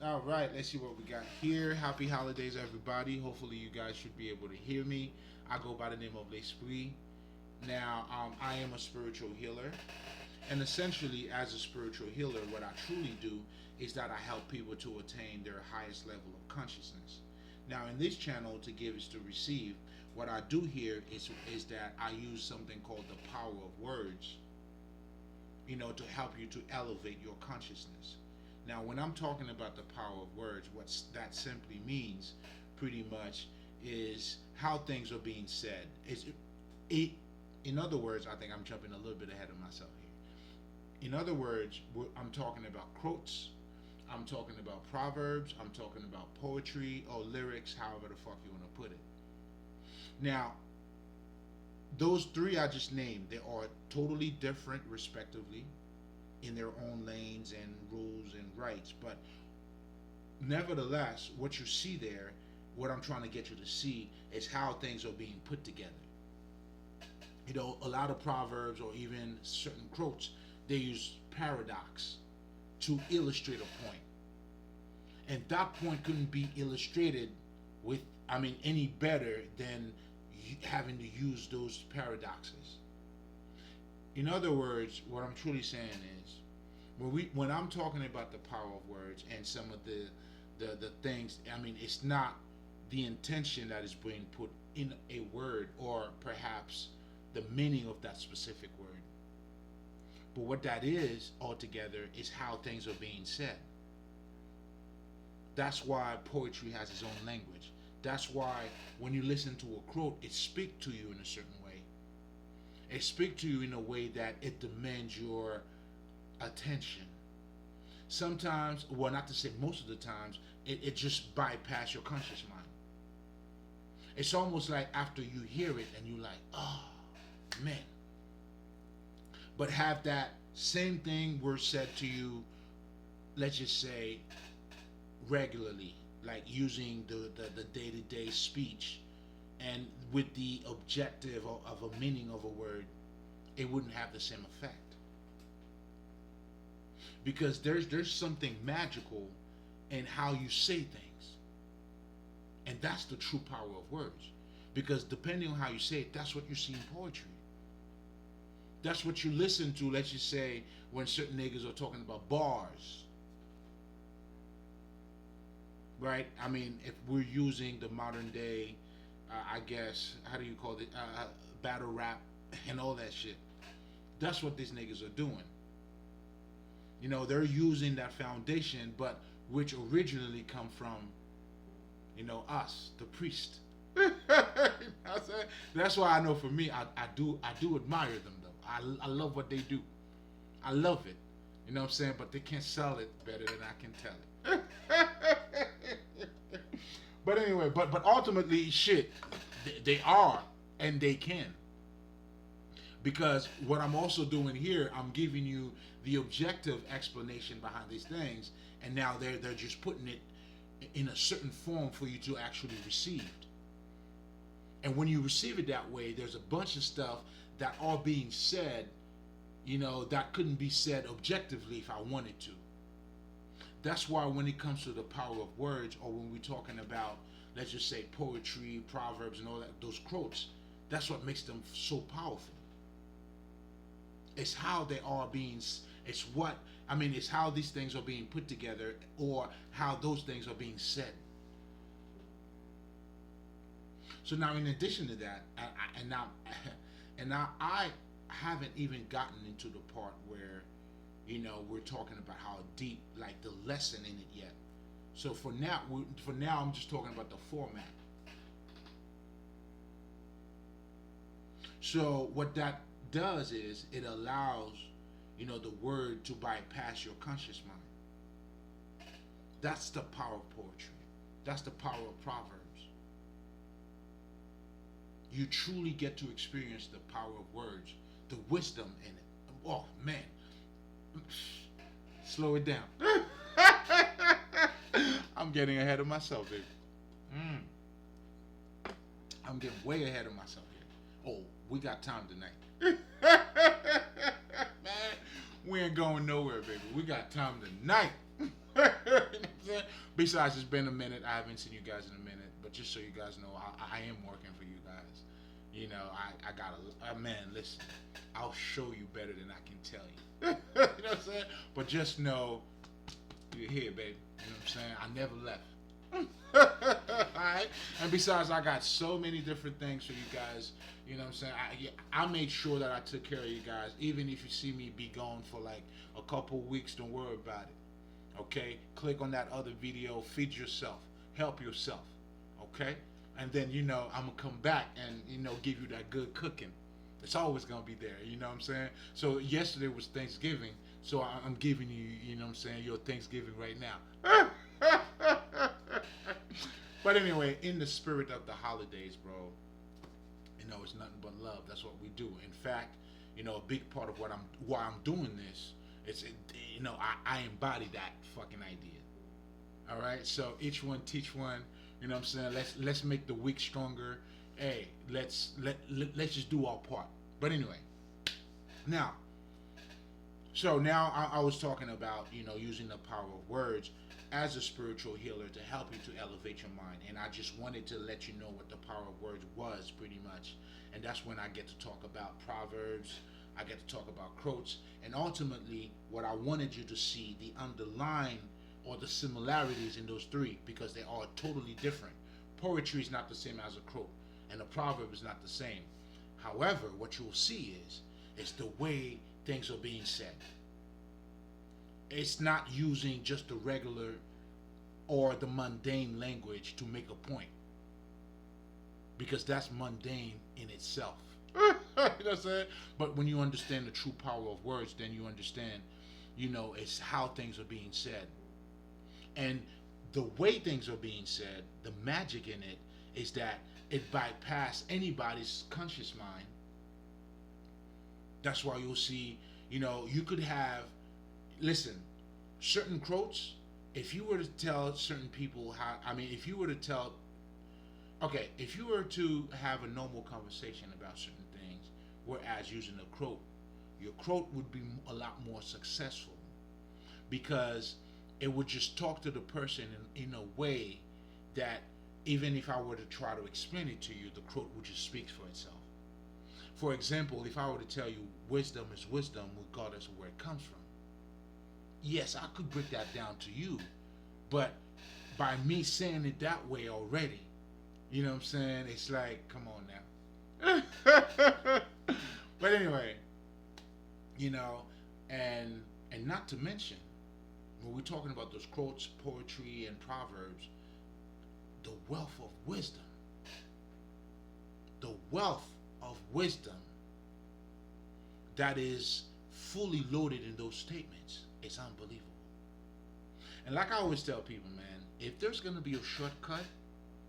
All right, let's see what we got here. Happy holidays, everybody. Hopefully, you guys should be able to hear me. I go by the name of Lespri. Now, I am a spiritual healer, and essentially, as a spiritual healer, what I truly do is that I help people to attain their highest level of consciousness. Now, in this channel, to give is to receive. What I do here is that I use something called the power of words, to help you to elevate your consciousness. Now, when I'm talking about the power of words, what that simply means, pretty much, is how things are being said. In other words, I think I'm jumping a little bit ahead of myself here. In other words, I'm talking about quotes, I'm talking about proverbs, I'm talking about poetry or lyrics, however the fuck you want to put it. Now, those three I just named, they are totally different, respectively, in their own lanes and rules and rights. But nevertheless, what you see there, what I'm trying to get you to see, is how things are being put together. A lot of proverbs or even certain quotes, they use paradox to illustrate a point. And that point couldn't be illustrated with, any better than having to use those paradoxes. In other words, what I'm truly saying is, when I'm talking about the power of words and some of the things, it's not the intention that is being put in a word or perhaps the meaning of that specific word. But what that is altogether is how things are being said. That's why poetry has its own language. That's why when you listen to a quote, it speaks to you in a certain way. It speaks to you in a way that it demands your attention. Sometimes, well, not to say most of the times, it just bypass your conscious mind. It's almost like after you hear it and you're like, oh, man. But have that same thing were said to you, let's just say, regularly, like using the day-to-day speech, and with the objective of a meaning of a word, it wouldn't have the same effect. Because there's something magical in how you say things. And that's the true power of words. Because depending on how you say it, that's what you see in poetry. That's what you listen to, let's just say, when certain niggas are talking about bars. Right? If we're using the modern day, I guess, how do you call it, battle rap and all that shit. That's what these niggas are doing. They're using that foundation, but which originally come from, us, the priest. That's why I know for me, I do admire them though. I love what they do. I love it. You know what I'm saying? But they can't sell it better than I can tell it. But anyway, but ultimately, shit, they are, and they can. Because what I'm also doing here, I'm giving you the objective explanation behind these things, and now they're just putting it in a certain form for you to actually receive. And when you receive it that way, there's a bunch of stuff that are being said, that couldn't be said objectively if I wanted to. That's why when it comes to the power of words, or when we're talking about, let's just say, poetry, proverbs, and all that, those quotes, that's what makes them so powerful. It's how they are being, it's how these things are being put together, or how those things are being said. So now, in addition to that, now I haven't even gotten into the part where, we're talking about how deep, like the lesson in it yet. So for now, I'm just talking about the format. So what that does is it allows, the word to bypass your conscious mind. That's the power of poetry. That's the power of proverbs. You truly get to experience the power of words, the wisdom in it. Oh man. Slow it down. I'm getting ahead of myself, baby. I'm getting way ahead of myself here. Oh, we got time tonight. Man, we ain't going nowhere, baby. We got time tonight. You know what I'm saying? Besides, it's been a minute. I haven't seen you guys in a minute, but just so you guys know, I am working for you guys. You know, I got a man. Listen, I'll show you better than I can tell you. You know what I'm saying? But just know you're here, baby. You know what I'm saying? I never left. Alright? And besides, I got so many different things for you guys. You know what I'm saying? I made sure that I took care of you guys. Even if you see me be gone for like a couple weeks, don't worry about it. Okay? Click on that other video. Feed yourself. Help yourself. Okay? And then, you know, I'm going to come back and, you know, give you that good cooking. It's always going to be there. You know what I'm saying? So yesterday was Thanksgiving. So I'm giving you, you know what I'm saying, your Thanksgiving right now. But anyway, in the spirit of the holidays, bro, you know, it's nothing but love. That's what we do. In fact, you know, a big part of why I'm doing this is, you know, I embody that fucking idea. All right, so each one teach one. You know what I'm saying? Let's make the week stronger. Hey, let's just do our part. But anyway, now, so now I was talking about, you know, using the power of words as a spiritual healer to help you to elevate your mind. And I just wanted to let you know what the power of words was, pretty much. And that's when I get to talk about proverbs. I get to talk about quotes. And ultimately, what I wanted you to see, the underlying or the similarities in those three, because they are totally different. Poetry is not the same as a quote, and a proverb is not the same. However, what you'll see is the way things are being said. It's not using just the regular or the mundane language to make a point, because that's mundane in itself. You know what I'm saying? But when you understand the true power of words, then you understand, you know, it's how things are being said. And the way things are being said, the magic in it is that it bypasses anybody's conscious mind. That's why you'll see, you know, you could have, listen, certain quotes, if you were to tell certain people how, I mean, if you were to tell, okay, if you were to have a normal conversation about certain things, whereas using a quote, your quote would be a lot more successful, because it would just talk to the person in a way that even if I were to try to explain it to you, the quote would just speak for itself. For example, if I were to tell you wisdom is wisdom regardless of where it comes from, yes, I could break that down to you, but by me saying it that way already, you know what I'm saying, it's like, come on now. But anyway, you know, and not to mention, when we're talking about those quotes, poetry, and proverbs, the wealth of wisdom, the wealth of wisdom that is fully loaded in those statements is unbelievable. And like I always tell people, man, if there's going to be a shortcut,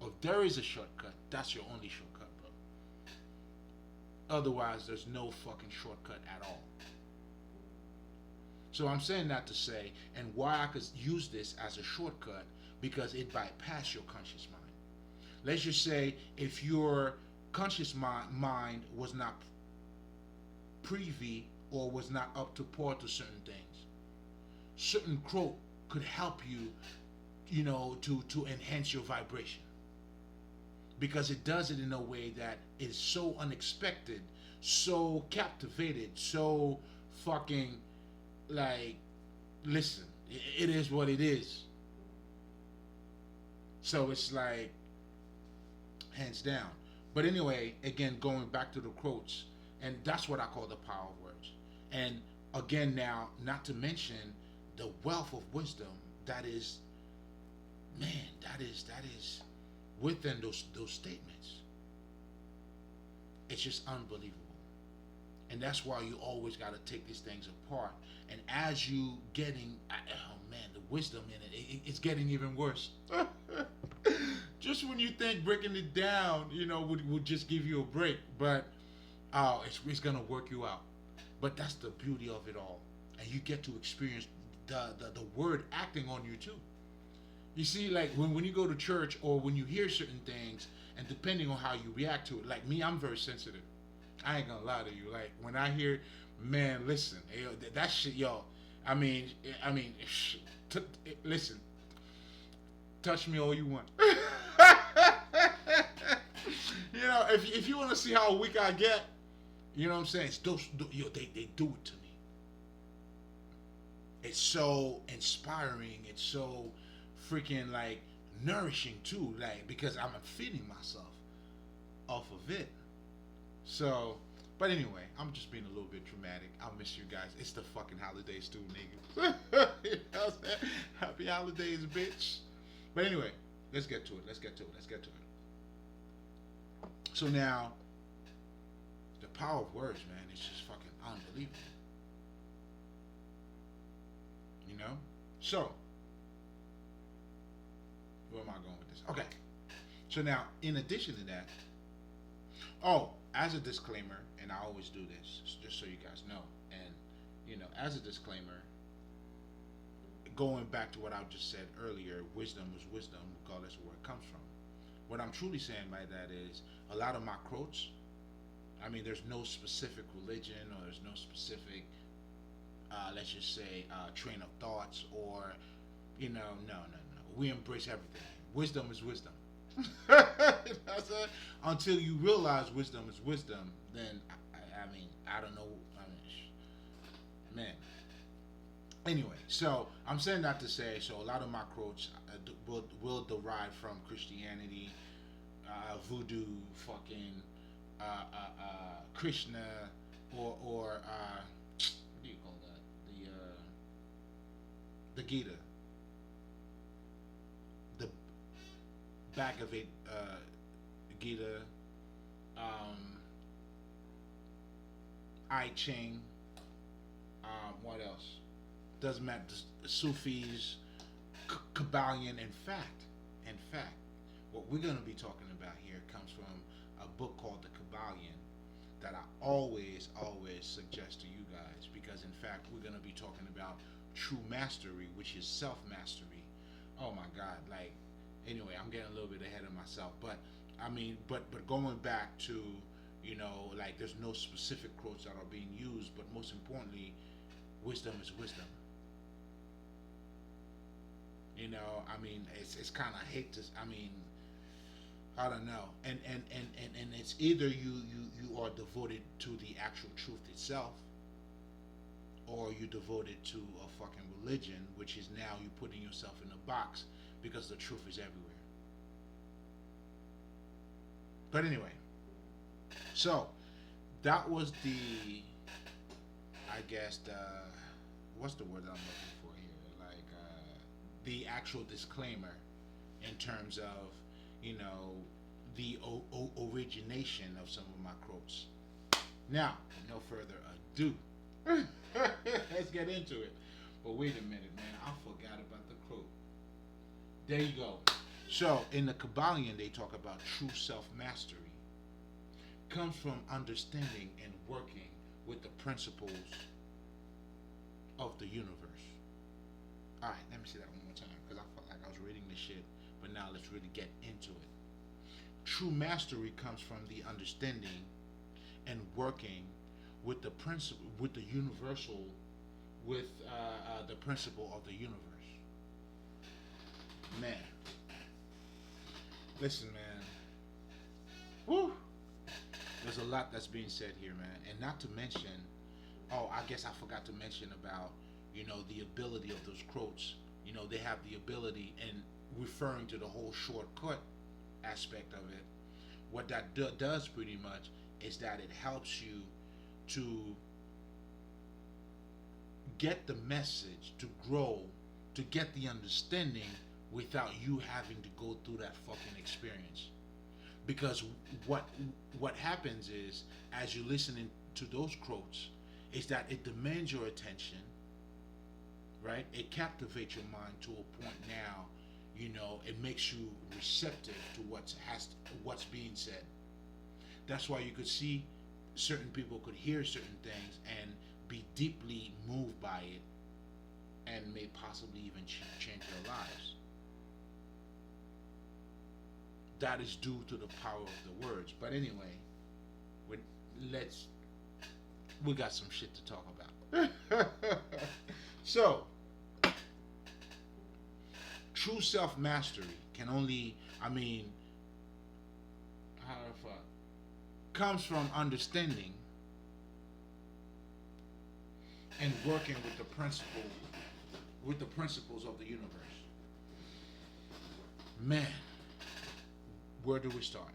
or if there is a shortcut, that's your only shortcut, bro. Otherwise, there's no fucking shortcut at all. So I'm saying that to say, and why I could use this as a shortcut, because it bypasses your conscious mind. Let's just say if your conscious mind was not privy or was not up to par to certain things, certain quote could help you, you know, to enhance your vibration, because it does it in a way that is so unexpected, so captivated, so fucking like, listen, it is what it is. So it's like, hands down. But anyway, again, going back to the quotes, and that's what I call the power of words. And again, now, not to mention the wealth of wisdom that is, man, that is within those statements. It's just unbelievable. And that's why you always got to take these things apart. And as you getting, oh man, the wisdom in it's getting even worse. Just when you think breaking it down, you know, would just give you a break. But, oh, it's going to work you out. But that's the beauty of it all. And you get to experience the word acting on you too. You see, like when you go to church or when you hear certain things, and depending on how you react to it, like me, I'm very sensitive. I ain't gonna lie to you. Like when I hear, man, listen, yo, that shit, yo. I mean, listen. touch me all you want. You know, if you want to see how weak I get, you know what I'm saying? It's those, yo, they do it to me. It's so inspiring. It's so freaking like nourishing too. Like because I'm feeding myself off of it. So, but anyway, I'm just being a little bit dramatic. I'll miss you guys. It's the fucking holidays too, niggas. You know what I'm saying? Happy holidays, bitch. But anyway, let's get to it. Let's get to it. Let's get to it. So now, the power of words, man, it's just fucking unbelievable. You know? So, where am I going with this? Okay. So now, in addition to that, oh, as a disclaimer, and I always do this, just so you guys know, and, you know, as a disclaimer, going back to what I just said earlier, wisdom is wisdom, regardless of where it comes from. What I'm truly saying by that is, a lot of my quotes, I mean, there's no specific religion, or there's no specific, let's just say, train of thoughts, or, you know, no. We embrace everything. Wisdom is wisdom. You know what I'm saying? Until you realize wisdom is wisdom, then, I mean, I don't know, man. Anyway, so I'm saying that to say, so a lot of my quotes will derive from Christianity, voodoo, fucking Krishna, or what do you call that? The Gita, the Bhagavad Gita, I Ching, what else? Doesn't matter. Sufis, Kabbalion. In fact, what we're going to be talking about here comes from a book called the Kabbalion that I always suggest to you guys, because in fact we're going to be talking about true mastery, which is self-mastery. Oh my God, like, anyway, I'm getting a little bit ahead of myself, but I mean, but going back to, you know, like, there's no specific quotes that are being used, but most importantly, wisdom is wisdom. You know, I mean, it's kind of hate to, I mean, I don't know, and it's either you are devoted to the actual truth itself, or you're devoted to a fucking religion, which is now you putting yourself in a box because the truth is everywhere. But anyway, so that was the, I guess, what's the word that I'm looking for here? Like, the actual disclaimer in terms of, you know, the origination of some of my quotes. Now, no further ado, let's get into it. But wait a minute, man, I forgot about the quote. There you go. So, in the Kabbalion, they talk about true self-mastery. Comes from understanding and working with the principles of the universe. All right, let me see that one more time, because I felt like I was reading this shit, but now let's really get into it. True mastery comes from the understanding and working with the principle, with the universal, with the principle of the universe. Man, listen, man. Woo! There's a lot that's being said here, man, and not to mention, oh, I guess I forgot to mention about, you know, the ability of those quotes. You know, they have the ability, and referring to the whole shortcut aspect of it, what that does pretty much is that it helps you to get the message, to grow, to get the understanding without you having to go through that fucking experience. Because what happens is, as you're listening to those quotes, is that it demands your attention, right? It captivates your mind to a point now, you know, it makes you receptive to what's being said. That's why you could see certain people could hear certain things and be deeply moved by it, and may possibly even change their lives. That is due to the power of the words. But anyway, we got some shit to talk about. So, true self mastery can only, I mean, how the fuck, comes from understanding and working with the principles of the universe. Man, where do we start?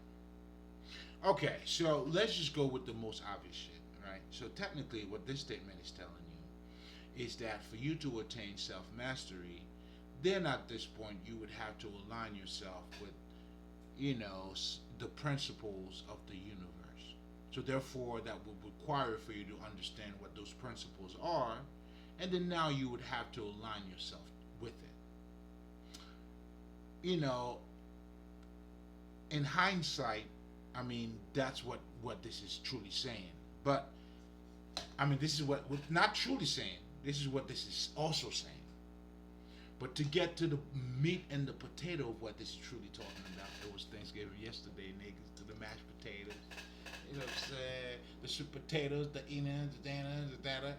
Okay, so let's just go with the most obvious shit, right? So technically, what this statement is telling you is that for you to attain self mastery, then at this point you would have to align yourself with, the principles of the universe. So therefore, that would require for you to understand what those principles are, and then now you would have to align yourself with it. In hindsight, I mean, that's what this is truly saying. But I mean, this is what not truly saying. This is what this is also saying. But to get to the meat and the potato of what this is truly talking about, it was Thanksgiving yesterday, niggas, to the mashed potatoes. You know what I'm saying? The sweet potatoes, the enas, the danas, the data.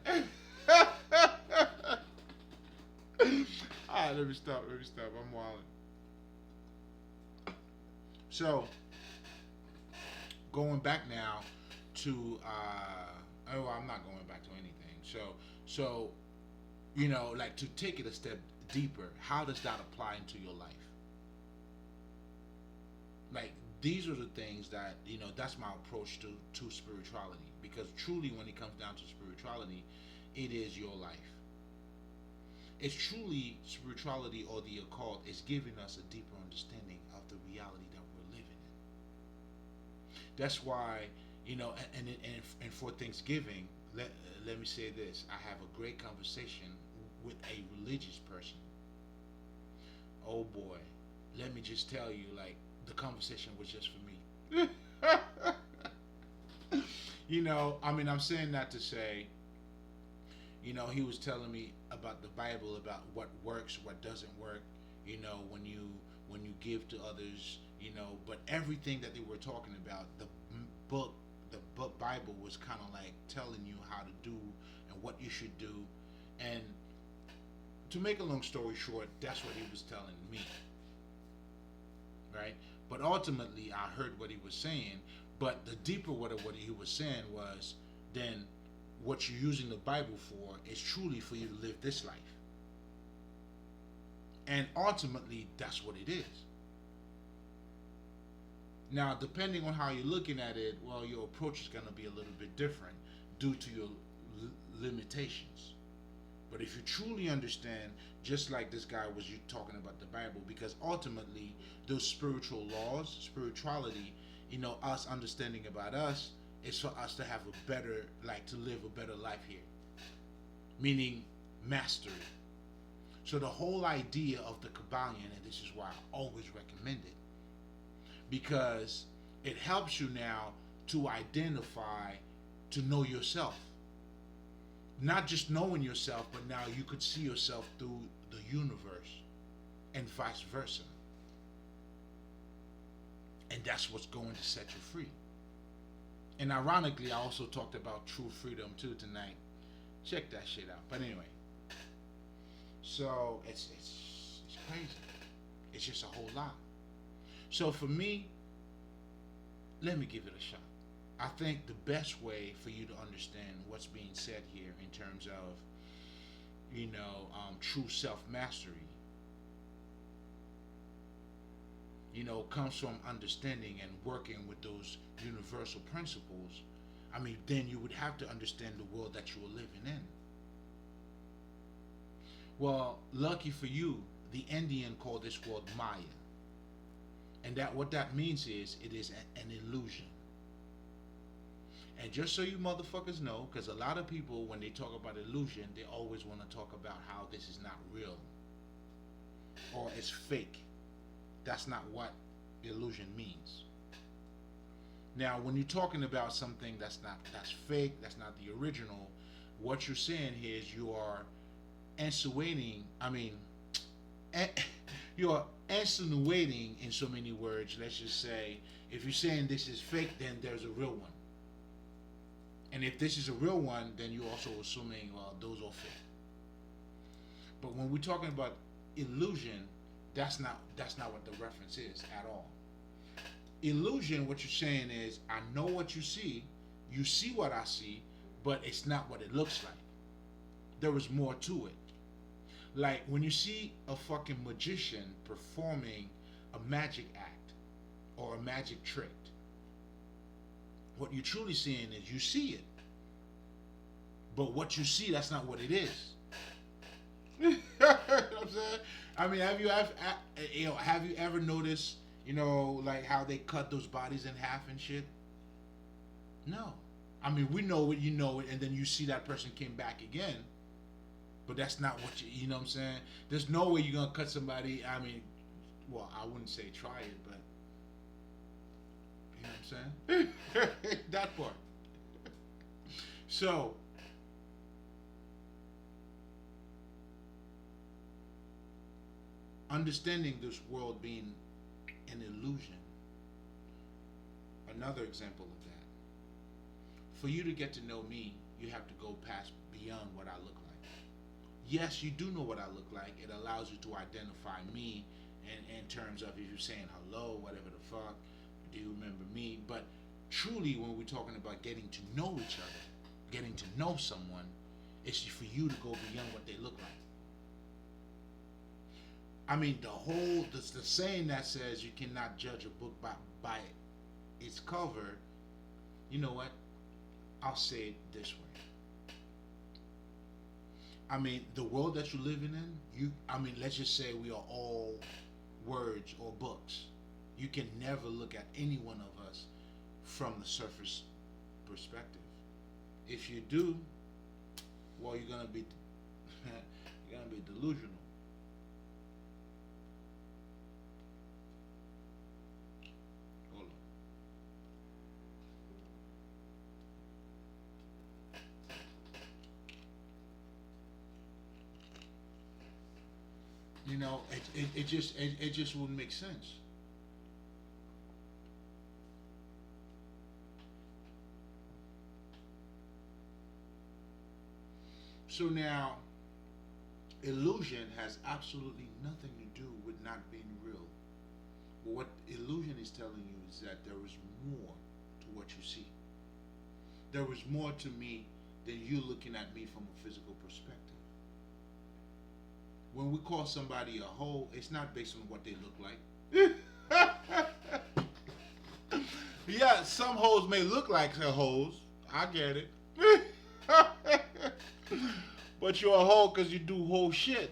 Alright, let me stop. I'm wilding. So, going back now to, I'm not going back to anything. So, like to take it a step deeper, how does that apply into your life? Like, these are the things that, that's my approach to spirituality. Because truly, when it comes down to spirituality, it is your life. It's truly spirituality, or the occult is giving us a deeper understanding of the reality that we're living in. That's why, and for Thanksgiving, let me say this: I have a great conversation with a religious person. Oh boy, let me just tell you, like, the conversation was just for me. I'm saying that to say, he was telling me about the Bible, about what works, what doesn't work, when you give to others, but everything that they were talking about, the book Bible was kind of like telling you how to do and what you should do. And to make a long story short, that's what he was telling me, right? But ultimately, I heard what he was saying. But the deeper what he was saying was, then what you're using the Bible for is truly for you to live this life. And ultimately, that's what it is. Now, depending on how you're looking at it, well, your approach is going to be a little bit different due to your limitations. But if you truly understand, just like this guy was you talking about the Bible, because ultimately those spiritual laws, spirituality, us understanding about us is for us to have a better, like to live a better life here. Meaning mastery. So the whole idea of the Kabbalion, and this is why I always recommend it, because it helps you now to identify, to know yourself. Not just knowing yourself, but now you could see yourself through the universe and vice versa. And that's what's going to set you free. And ironically, I also talked about true freedom too tonight. Check that shit out. But anyway, so it's crazy. It's just a whole lot. So for me, let me give it a shot. I think the best way for you to understand what's being said here in terms of, true self-mastery, comes from understanding and working with those universal principles. I mean, then you would have to understand the world that you are living in. Well, lucky for you, the Indian called this world Maya. And that what that means is it is an illusion. And just so you motherfuckers know, because a lot of people, when they talk about illusion, they always want to talk about how this is not real or it's fake. That's not what illusion means. Now, when you're talking about something that's fake, that's not the original, what you're saying here is you are insinuating, you are insinuating in so many words. Let's just say, if you're saying this is fake, then there's a real one. And if this is a real one, then you're also assuming, well, those are fake. But when we're talking about illusion, That's not what the reference is at all. Illusion, what you're saying is, I know what you see what I see, but it's not what it looks like. There is more to it. Like when you see a fucking magician performing a magic act or a magic trick, what you're truly seeing is you see it. But what you see, that's not what it is. You know what I'm saying? I mean, have you ever noticed, like how they cut those bodies in half and shit? No. I mean, we know it, you know it, and then you see that person came back again. But that's not what you know what I'm saying? There's no way you're going to cut somebody, I mean, well, I wouldn't say try it, but, you know what I'm saying? That part. So, understanding this world being an illusion, another example of that. For you to get to know me, you have to go past beyond what I look like. Yes, you do know what I look like. It allows you to identify me in terms of if you're saying hello, whatever the fuck, do you remember me? But truly, when we're talking about getting to know each other, getting to know someone, it's for you to go beyond what they look like. I mean, the saying that says you cannot judge a book by its cover, you know what? I'll say it this way. I mean, the world that you're living in, let's just say we are all words or books. You can never look at any one of us from the surface perspective. If you do, well, you're gonna be delusional. Hold on. It just wouldn't make sense. So now, illusion has absolutely nothing to do with not being real. But what illusion is telling you is that there is more to what you see. There is more to me than you looking at me from a physical perspective. When we call somebody a hoe, it's not based on what they look like. Yeah, some hoes may look like they're hoes. I get it. But you're a hoe because you do whole shit.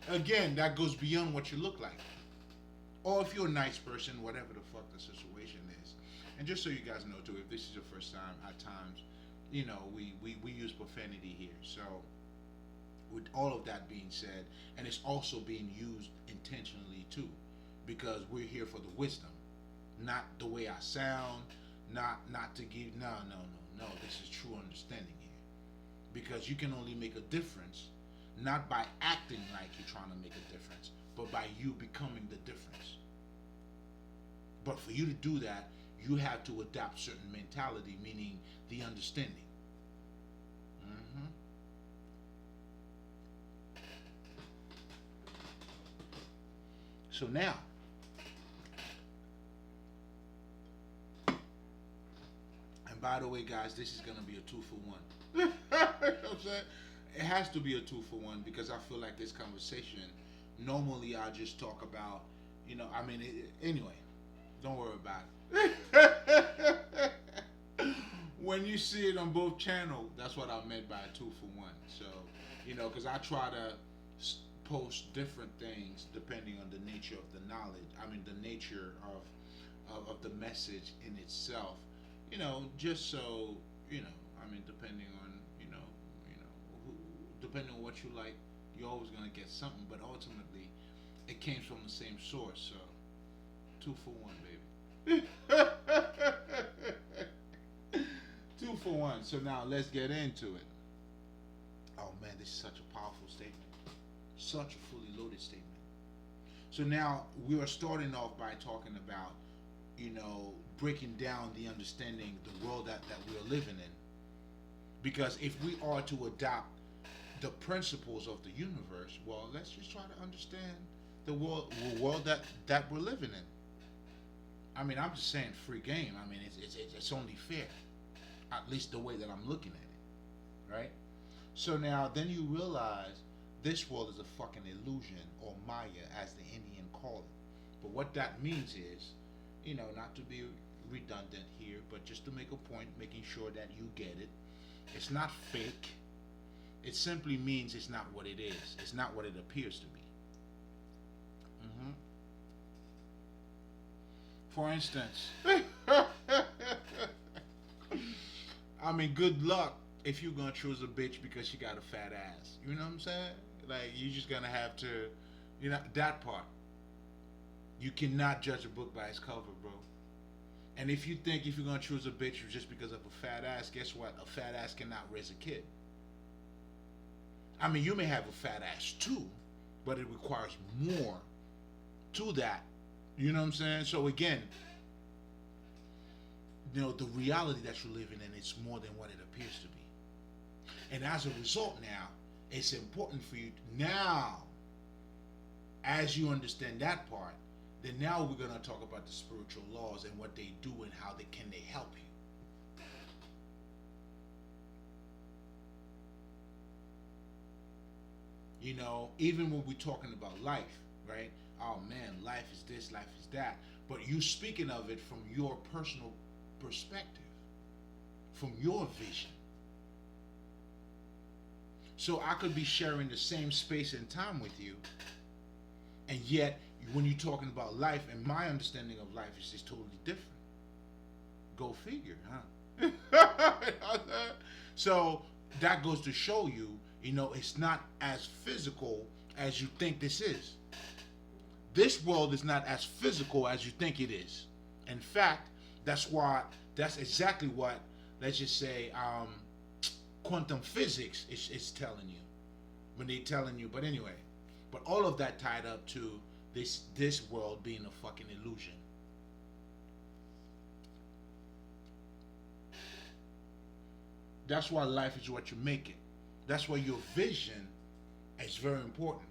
Again, that goes beyond what you look like. Or if you're a nice person, whatever the fuck the situation is. And just so you guys know too, if this is your first time, at times, we use profanity here. So with all of that being said, and it's also being used intentionally too, because we're here for the wisdom, not the way I sound, not to give no. This is true understanding here, because you can only make a difference not by acting like you're trying to make a difference, but by you becoming the difference. But for you to do that, you have to adopt certain mentality, meaning the understanding. Mm-hmm. So now, and by the way, guys, this is going to be a 2-for-1. You know what I'm saying? It has to be a 2-for-1 because I feel like this conversation, normally I just talk about, anyway, don't worry about it. When you see it on both channels, that's what I meant by a 2-for-1. So, because I try to post different things depending on the nature of the knowledge. The nature of the message in itself. Just so depending on depending on what you like, you're always gonna get something. But ultimately, it came from the same source. So, 2-for-1, baby. 2-for-1. So now let's get into it. Oh man, this is such a powerful statement. Such a fully loaded statement. So now we are starting off by talking about, breaking down the understanding, the world that we're living in. Because if we are to adopt the principles of the universe. Well, let's just try to understand the world that we're living in. I mean, I'm just saying free game. I mean, it's only fair, at least the way that I'm looking at it, right? So now, then you realize this world is a fucking illusion, or Maya, as the Indian call it. But what that means is, not to be redundant here, but just to make a point, making sure that you get it. It's not fake. It simply means it's not what it is. It's not what it appears to be. hmm For instance, I mean, good luck if you're gonna choose a bitch because she got a fat ass. You know what I'm saying? Like, you're just gonna have to, that part. You cannot judge a book by its cover, bro. And if you think if you're gonna choose a bitch just because of a fat ass, guess what? A fat ass cannot raise a kid. I mean, you may have a fat ass too, but it requires more to that. You know what I'm saying? So again, the reality that you're living in is more than what it appears to be. And as a result now, it's important for you now, as you understand that part, then now we're going to talk about the spiritual laws and what they do and how they help you. Even when we're talking about life, right? Oh man, life is this, life is that. But you speaking of it from your personal perspective, from your vision. So I could be sharing the same space and time with you, and yet when you're talking about life, and my understanding of life is just totally different. Go figure, huh? So that goes to show you, it's not as physical as you think this is. This world is not as physical as you think it is. In fact, that's exactly what, let's just say, quantum physics is telling you. When they're telling you, but anyway. But all of that tied up to this world being a fucking illusion. That's why life is what you make it. That's why your vision is very important.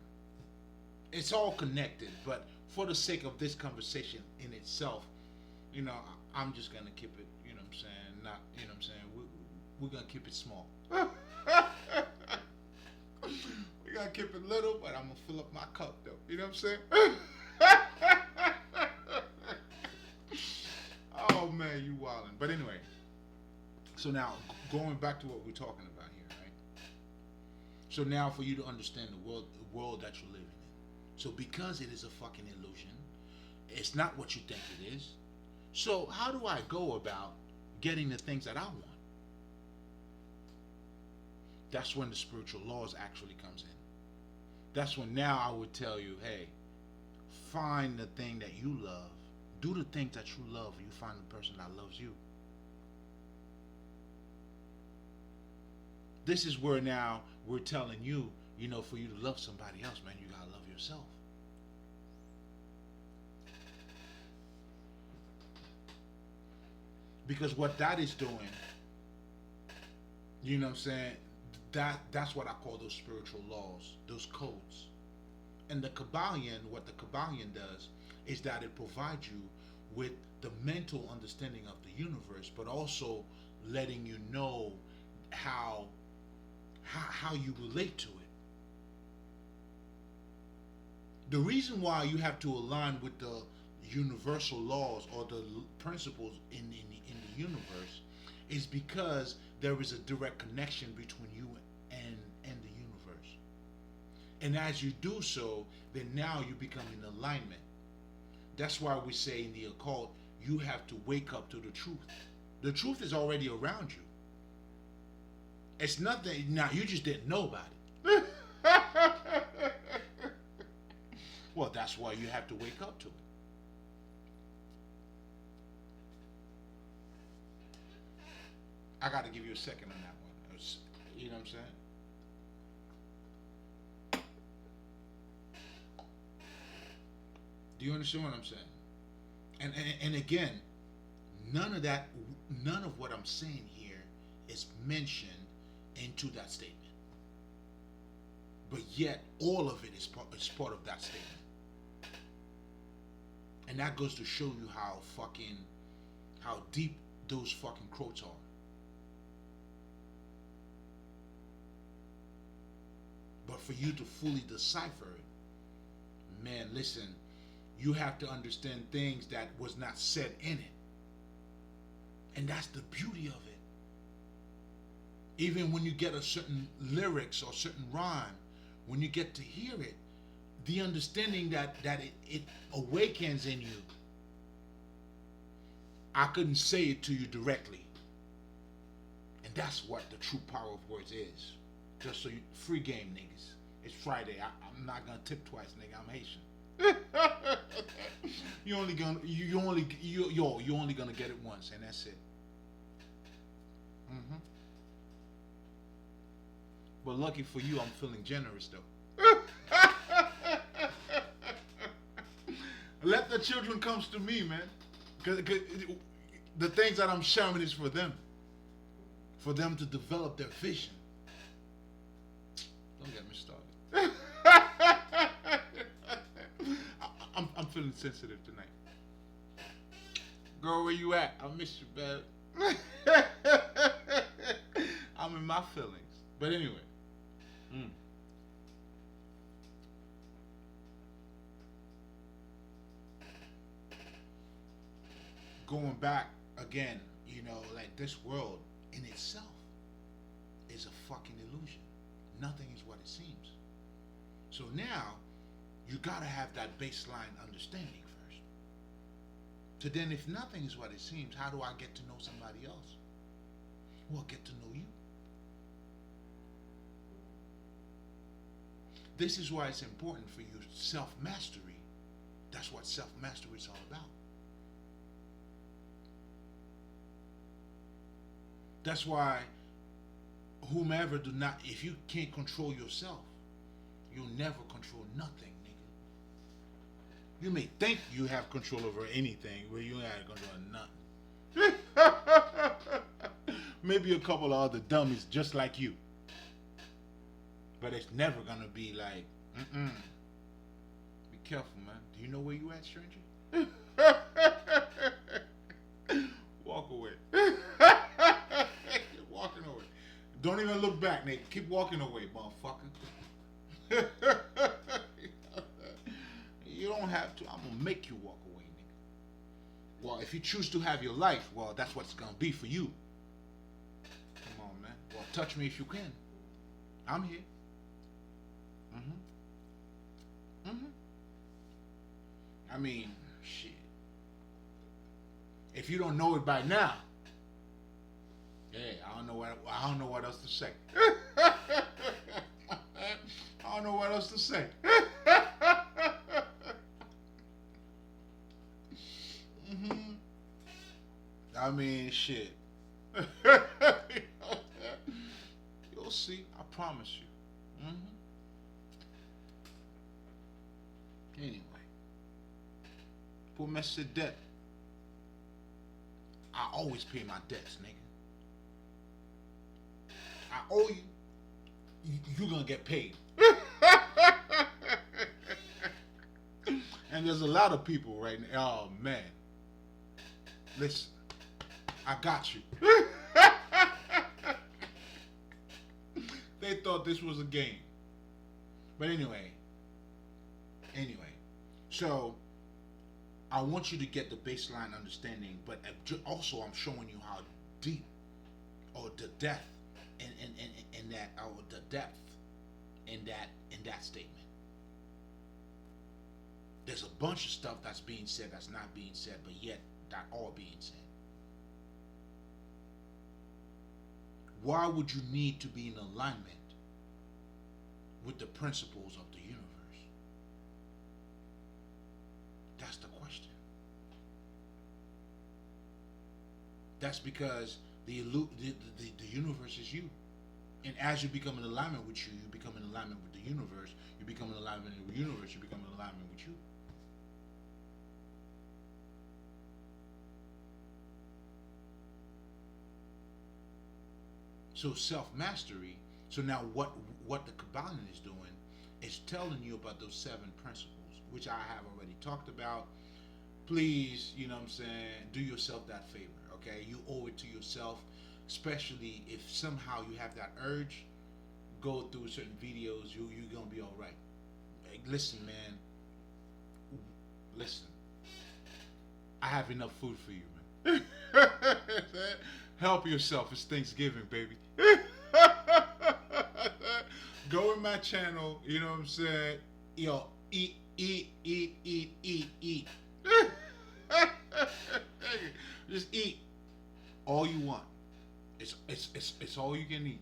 It's all connected, but for the sake of this conversation in itself, I'm just gonna keep it, you know what I'm saying, not, you know what I'm saying, we're gonna keep it small. We gotta keep it little, but I'm gonna fill up my cup though, you know what I'm saying? Oh man, you wildin'. But anyway, so now going back to what we're talking about here, right? So now for you to understand the world that you're living in. So because it is a fucking illusion, it's not what you think it is. So how do I go about getting the things that I want? That's when the spiritual laws actually comes in. That's when now I would tell you, hey, find the thing that you love. Do the things that you love, and you find the person that loves you. This is where now we're telling you, for you to love somebody else, man, you gotta love yourself. Because what that is doing, you know what I'm saying, that's what I call those spiritual laws, those codes. And the Kabbalion, what the Kabbalion does is that it provides you with the mental understanding of the universe, but also letting you know how you relate to it. The reason why you have to align with the universal laws or the principles in the universe is because there is a direct connection between you and the universe. And as you do so, then now you become in alignment. That's why we say in the occult, you have to wake up to the truth. The truth is already around you. It's nothing, now you just didn't know about it. Well, that's why you have to wake up to it. I got to give you a second on that one. You know what I'm saying? Do you understand what I'm saying? And again, none of what I'm saying here is mentioned into that statement. but yet all of it is part of that statement. And that goes to show you how deep those fucking quotes are. But for you to fully decipher it, man, listen, you have to understand things that was not said in it. And that's the beauty of it. Even when you get a certain lyrics or certain rhyme, when you get to hear it, the understanding that it awakens in you. I couldn't say it to you directly. And that's what the true power of words is. Just so you, free game, niggas. It's Friday. I'm not gonna tip twice, nigga. I'm Haitian. you only gonna get it once, and that's it. But lucky for you, I'm feeling generous though. Let the children come to me, man. Cause the things that I'm sharing is for them to develop their vision. Don't get me started. I'm feeling sensitive tonight. Girl, where you at? I miss you, babe. I'm in my feelings. But anyway. Going back again, like this world in itself is a fucking illusion. Nothing is what it seems. So now, you gotta have that baseline understanding first. So then if nothing is what it seems, how do I get to know somebody else? Well, get to know you. This is why it's important for you, self-mastery. That's what self-mastery is all about. That's why whomever if you can't control yourself, you'll never control nothing, nigga. You may think you have control over anything, where you ain't control nothing. Maybe a couple of other dummies just like you. But it's never gonna be like, Be careful, man. Do you know where you at, stranger? Walk away. Keep walking away. Don't even look back, nigga. Keep walking away, motherfucker. You don't have to. I'm gonna make you walk away, nigga. Well, if you choose to have your life, well, that's what it's gonna be for you. Come on, man. Well, touch me if you can. I'm here. I mean, shit. If you don't know it by now, hey, I don't know what else to say. I don't know what else to say. I mean, shit. You'll see. I promise you. Anyway, pour Mr. Debt. I always pay my debts, nigga. I owe you. You're gonna get paid. And there's a lot of people right now. Oh man, listen, I got you. They thought this was a game, but anyway. So I want you to get the baseline understanding, but also I'm showing you how deep, or the depth, in that, or the depth in that statement. There's a bunch of stuff that's being said that's not being said, but yet that are being said. Why would you need to be in alignment with the principles of the universe? That's the question. That's because the universe is you. And as you become in alignment with you, you become in alignment with the universe. You become in alignment with the universe, you become in alignment with you. So self-mastery. So now what the Kabbalah is doing is telling you about those 7 principles, which I have already talked about. Please, you know what I'm saying, do yourself that favor, okay? You owe it to yourself, especially if somehow you have that urge, go through certain videos, you're gonna be all right. Like, listen, man, listen. I have enough food for you, man. Help yourself. It's Thanksgiving, baby. Go in my channel. You know what I'm saying? Yo, eat, eat, eat, eat, eat, eat. Just eat all you want. It's all you can eat.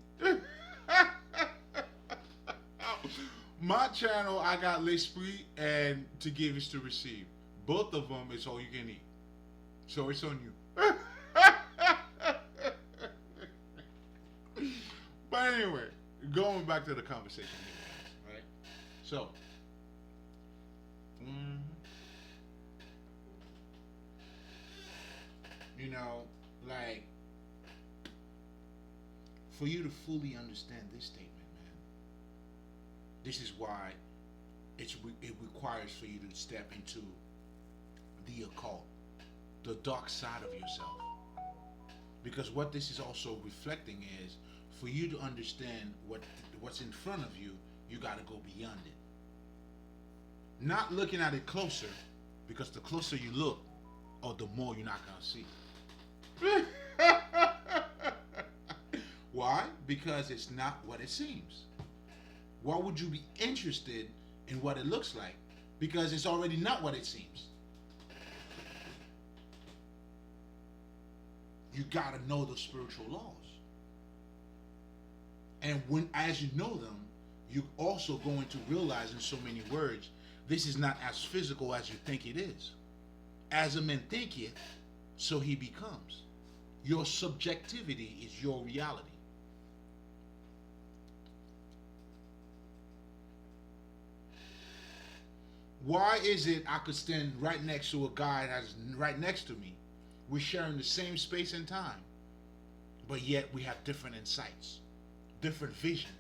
My channel, I got Lespri and To Give is to Receive. Both of them, it's all you can eat. So it's on you. But anyway, going back to the conversation here, right? So, you know, like, for you to fully understand this statement, man, this is why it requires for you to step into the occult, the dark side of yourself. Because what this is also reflecting is, for you to understand what's in front of you, you got to go beyond it. Not looking at it closer, because the closer you look, or the more you're not gonna see. Why? Because it's not what it seems. Why would you be interested in what it looks like? Because it's already not what it seems. You gotta know the spiritual laws. And as you know them, you're also going to realize in so many words, this is not as physical as you think it is. As a man thinketh, so he becomes. Your subjectivity is your reality. Why is it I could stand right next to a guy that's right next to me? We're sharing the same space and time, but yet we have different insights, different vision,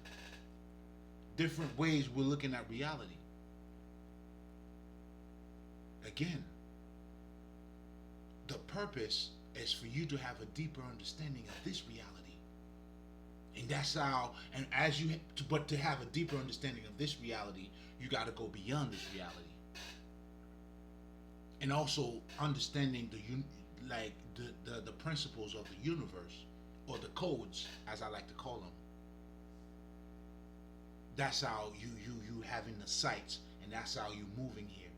different ways we're looking at reality. Again, the purpose is for you to have a deeper understanding of this reality. And that's how, and as you, but to have a deeper understanding of this reality, you got to go beyond this reality. And also understanding the principles of the universe, or the codes, as I like to call them. That's how you having the sights, and that's how you moving here.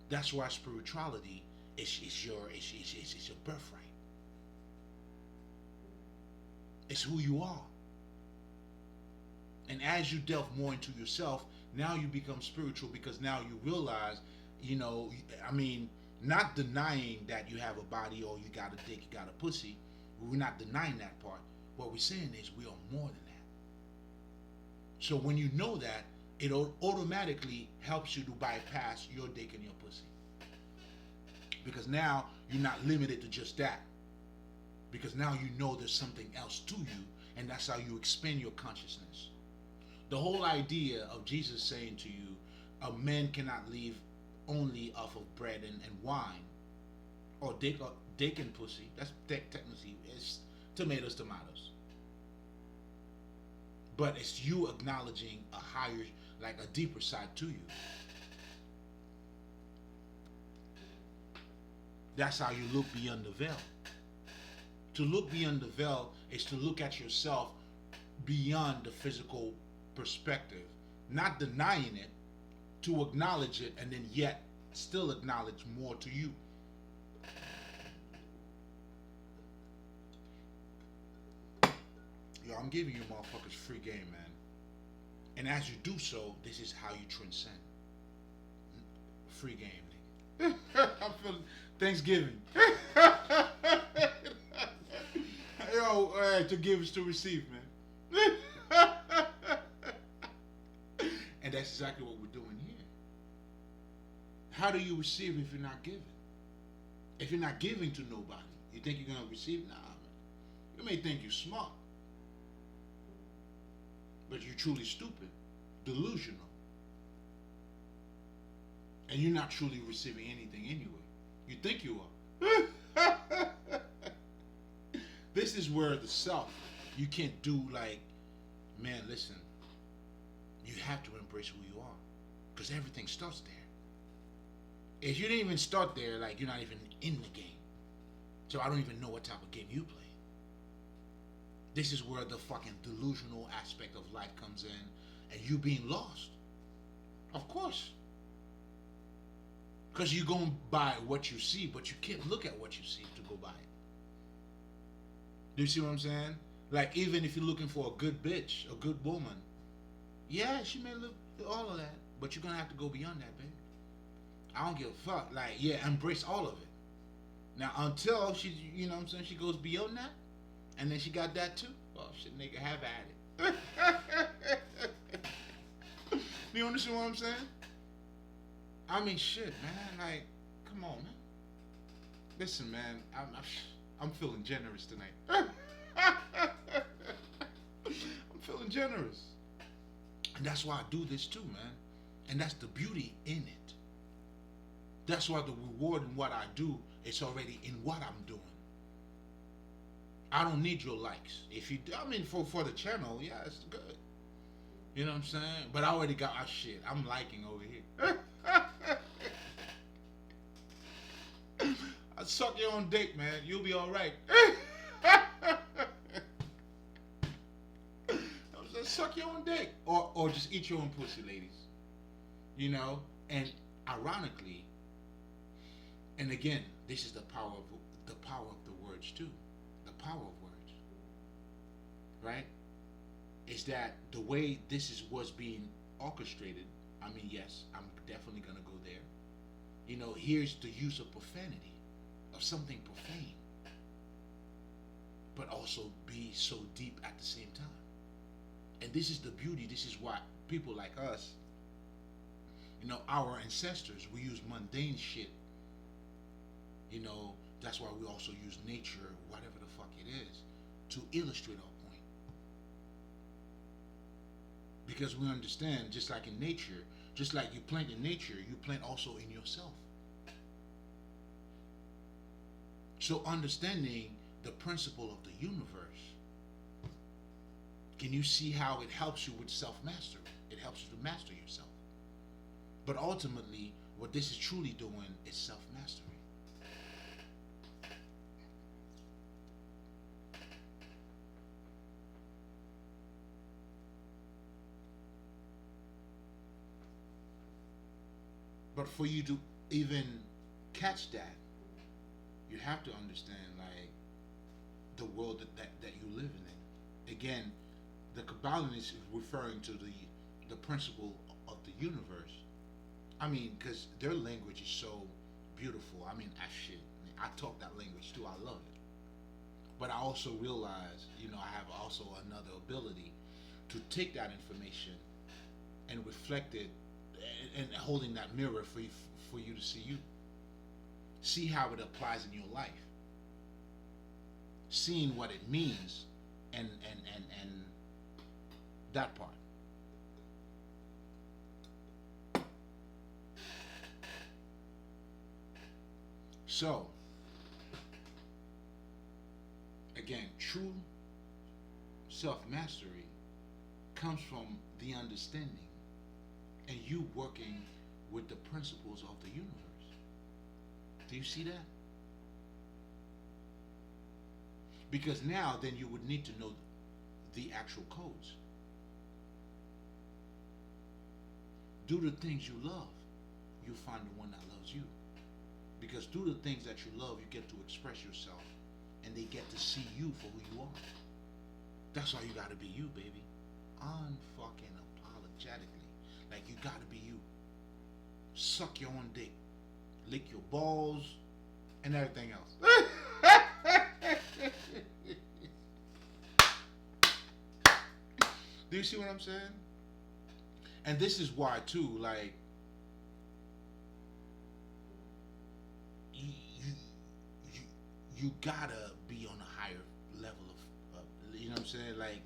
That's why spirituality is your birthright. It's who you are. And as you delve more into yourself, now you become spiritual, because now you realize, not denying that you have a body, or you got a dick, you got a pussy. We're not denying that part. What we're saying is we are more than that. So when you know that, it automatically helps you to bypass your dick and your pussy. Because now you're not limited to just that. Because now you know there's something else to you, and that's how you expand your consciousness. The whole idea of Jesus saying to you, a man cannot live only off of bread and wine, or dick and pussy. That's technically, it's tomatoes. But it's you acknowledging a higher, like a deeper side to you. That's how you look beyond the veil. To look beyond the veil is to look at yourself beyond the physical perspective, not denying it, to acknowledge it, and then yet still acknowledge more to you. Yo, I'm giving you motherfuckers free game, man. And as you do so, this is how you transcend. Free game, nigga. I'm feeling Thanksgiving. Yo, to give is to receive, man. And that's exactly what we're doing here. How do you receive if you're not giving? If you're not giving to nobody, you think you're gonna receive? Nah, man. You may think you're smart, but you're truly stupid, delusional. and you're not truly receiving anything anyway. You think you are. This is where the self, you can't do like, man, listen, you have to embrace who you are, because everything starts there. If you didn't even start there, like you're not even in the game. So I don't even know what type of game you play. This is where the fucking delusional aspect of life comes in, and you being lost. Of course. Because you're going by what you see, but you can't look at what you see to go by it. Do you see what I'm saying? Like, even if you're looking for a good bitch, a good woman, yeah, she may look all of that, but you're going to have to go beyond that, baby. I don't give a fuck. Like, yeah, embrace all of it. Now, until she, you know what I'm saying, she goes beyond that, and then she got that too, well, shit, nigga, have at it. You understand what I'm saying? I mean, shit, man. Like, come on, man. Listen, man. I'm feeling generous tonight. I'm feeling generous, and that's why I do this too, man. And that's the beauty in it. That's why the reward in what I do is already in what I'm doing. I don't need your likes. If you, I mean, for the channel, yeah, it's good. You know what I'm saying? But I already got our shit. I'm liking over here. I suck your own dick, man. You'll be all right. Suck your own dick, or just eat your own pussy, ladies. You know, and ironically, and again, this is the power of the words too. The power of words, right? Is that the way this was being orchestrated? I mean, yes, I'm definitely gonna go there. You know, here's the use of profanity, of something profane, but also be so deep at the same time. And this is the beauty. This is why people like us, you know, our ancestors, we use mundane shit. You know, that's why we also use nature, whatever the fuck it is, to illustrate our point. Because we understand, just like in nature, just like you plant in nature, you plant also in yourself. So understanding the principle of the universe, can you see how it helps you with self-mastery? It helps you to master yourself. But ultimately, what this is truly doing is self-mastery. But for you to even catch that, you have to understand, like, the world that you live in. Again, the Kabbalah is referring to the principle of the universe. I mean, because their language is so beautiful. I mean, I talk that language too. I love it. But I also realize, you know, I have also another ability to take that information and reflect it, and holding that mirror for you to see you. See how it applies in your life. Seeing what it means, and that part. So, again, true self-mastery comes from the understanding and you working with the principles of the universe. Do you see that? Because now then you would need to know the actual codes. Do the things you love, you find the one that loves you. Because through the things that you love, you get to express yourself, and they get to see you for who you are. That's why you gotta be you, baby. Unfucking apologetically. Like, you gotta be you. Suck your own dick. Lick your balls, and everything else. Do you see what I'm saying? And this is why too, like, you gotta be on a higher level of you know what I'm saying? Like,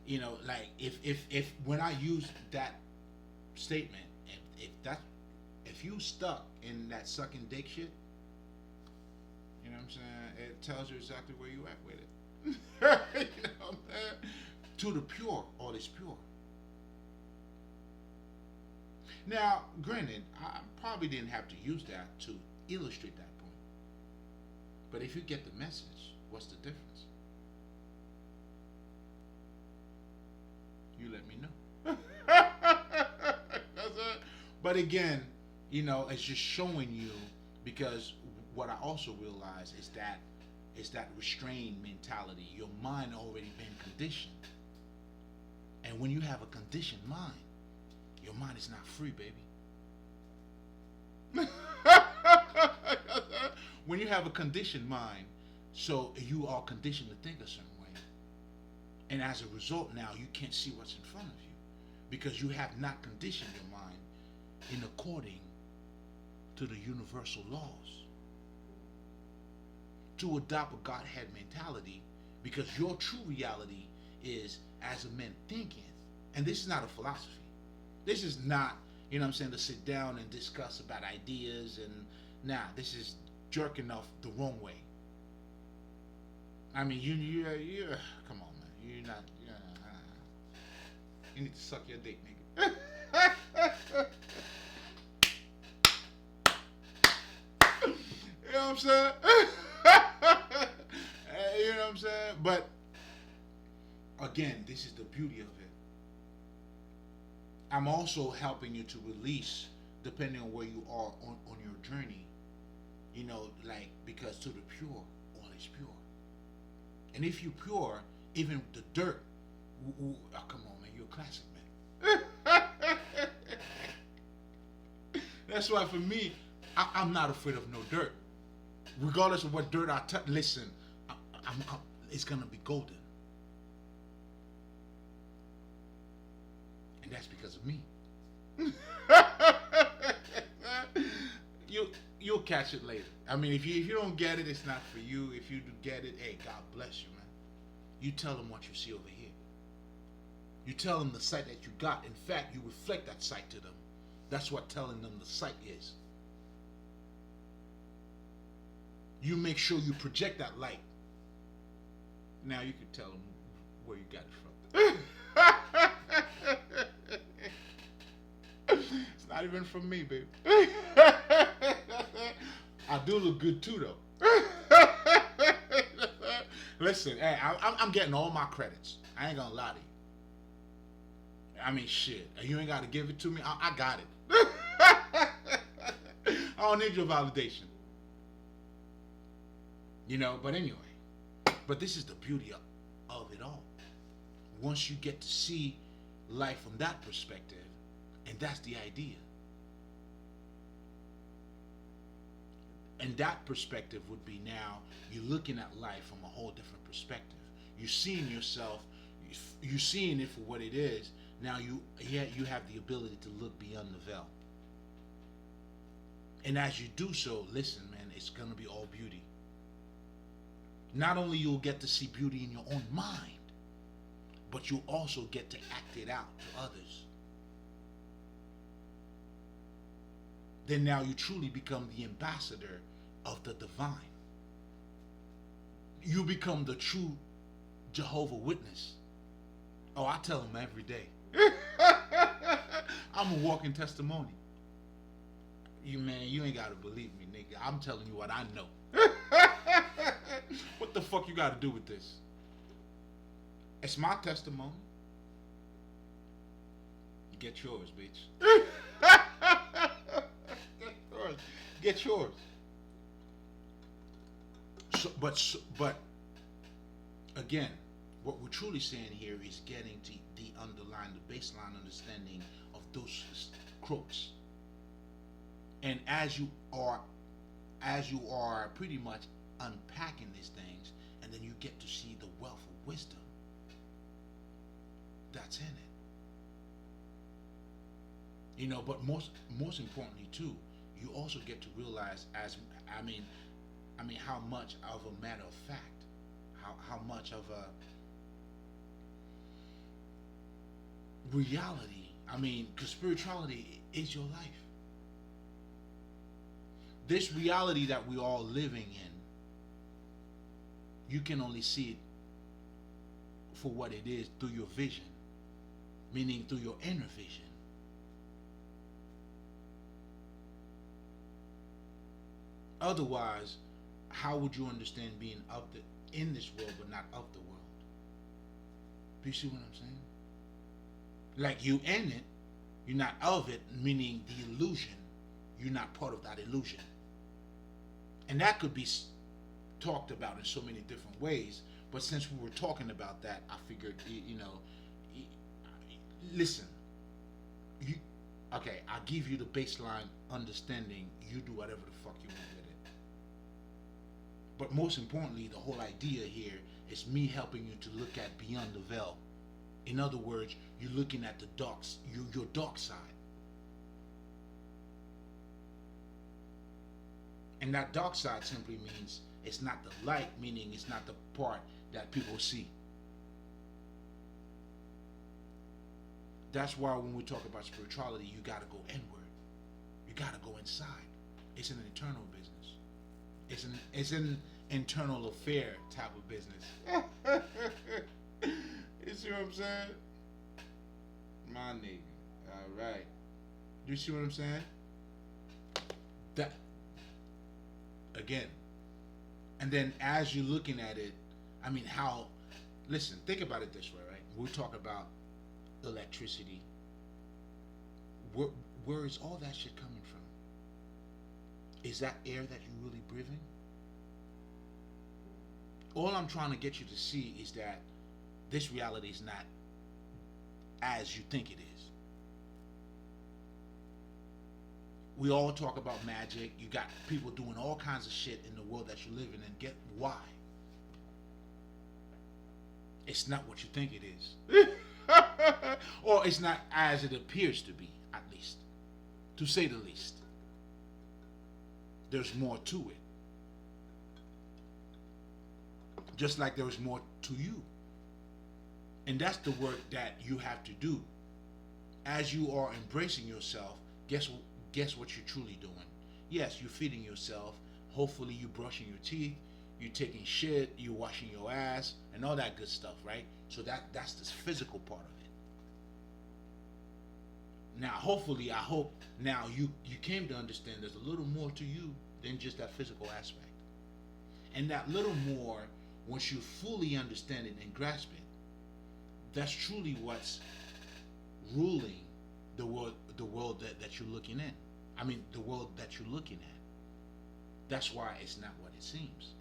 you know, if when I use that statement, if if you stuck in that sucking dick shit, you know what I'm saying? It tells you exactly where you at with it. You know what I'm saying? To the pure, all is pure. Now, granted, I probably didn't have to use that to illustrate that point. But if you get the message, what's the difference? You let me know. That's it. But again, it's just showing you, because what I also realize is that it's that restrained mentality. Your mind already been conditioned. And when you have a conditioned mind, your mind is not free, baby. When you have a conditioned mind, so you are conditioned to think a certain way. And as a result, now you can't see what's in front of you because you have not conditioned your mind in according to the universal laws. To adopt a Godhead mentality, because your true reality is as a man thinketh. And this is not a philosophy. This is not, to sit down and discuss about ideas and this is jerking off the wrong way. I mean, you come on, man. You're not, you need to suck your dick, nigga. You know what I'm saying? You know what I'm saying? But again, this is the beauty of it. I'm also helping you to release, depending on where you are on your journey. Because to the pure, all is pure. And if you're pure, even the dirt, come on, man, you're a classic, man. That's why for me, I'm not afraid of no dirt. Regardless of what dirt I touch, listen, it's gonna be golden, and that's because of me. You'll catch it later. I mean, if you don't get it, it's not for you. If you do get it, hey, God bless you, man. You tell them what you see over here. You tell them the sight that you got. In fact, you reflect that sight to them. That's what telling them the sight is. You make sure you project that light. Now you can tell them where you got it from. It's not even from me, baby. I do look good too, though. Listen, hey, I'm getting all my credits. I ain't gonna lie to you. I mean, shit. You ain't gotta give it to me. I got it. I don't need your validation. But anyway. But this is the beauty of it all. Once you get to see life from that perspective, and that's the idea. And that perspective would be, now you're looking at life from a whole different perspective. You're seeing yourself, you're seeing it for what it is. Now you have the ability to look beyond the veil. And as you do so, listen, man, it's going to be all beauty. Not only you'll get to see beauty in your own mind, but you'll also get to act it out to others. Then now you truly become the ambassador of the divine. You become the true Jehovah Witness. Oh, I tell them every day. I'm a walking testimony. You ain't gotta believe me, nigga. I'm telling you what I know. What the fuck you gotta do with this? It's my testimony. Get yours, bitch. Get yours. But again, what we're truly saying here is getting to the underlying, the baseline understanding of those crooks. And as you are pretty much unpacking these things, and then you get to see the wealth of wisdom that's in it. But most importantly too, you also get to realize, how much of a matter of fact, how much of a reality, because spirituality is your life. This reality that we're all living in, you can only see it for what it is through your vision, meaning through your inner vision. Otherwise, how would you understand being of the in this world but not of the world? Do you see what I'm saying? Like you in it, you're not of it, meaning the illusion. You're not part of that illusion. And that could be talked about in so many different ways. But since we were talking about that, I figured, listen, you, okay, I'll give you the baseline understanding. You do whatever the fuck you want with it. But most importantly, the whole idea here is me helping you to look at beyond the veil. In other words, you're looking at the your dark side. And that dark side simply means it's not the light, meaning it's not the part that people see. That's why when we talk about spirituality, you gotta go inward. You gotta go inside. It's an internal business. It's an internal affair type of business. You see what I'm saying? My nigga. Alright. You see what I'm saying? That again. And then as you're looking at it, I mean how listen, think about it this way, right? We talk about electricity. Where is all that shit coming from? Is that air that you're really breathing? All I'm trying to get you to see is that this reality is not as you think it is. We all talk about magic. You got people doing all kinds of shit in the world that you live in, and get why? It's not what you think it is. Or it's not as it appears to be, at least. To say the least. There's more to it. Just like there was more to you. And that's the work that you have to do. As you are embracing yourself, guess what you're truly doing? Yes, you're feeding yourself. Hopefully you're brushing your teeth, you're taking shit, you're washing your ass, and all that good stuff, right? So that's the physical part of it. Now, hopefully, I hope now you came to understand there's a little more to you than just that physical aspect. And that little more, once you fully understand it and grasp it, that's truly what's ruling the world that you're looking in. I mean, the world that you're looking at. That's why it's not what it seems.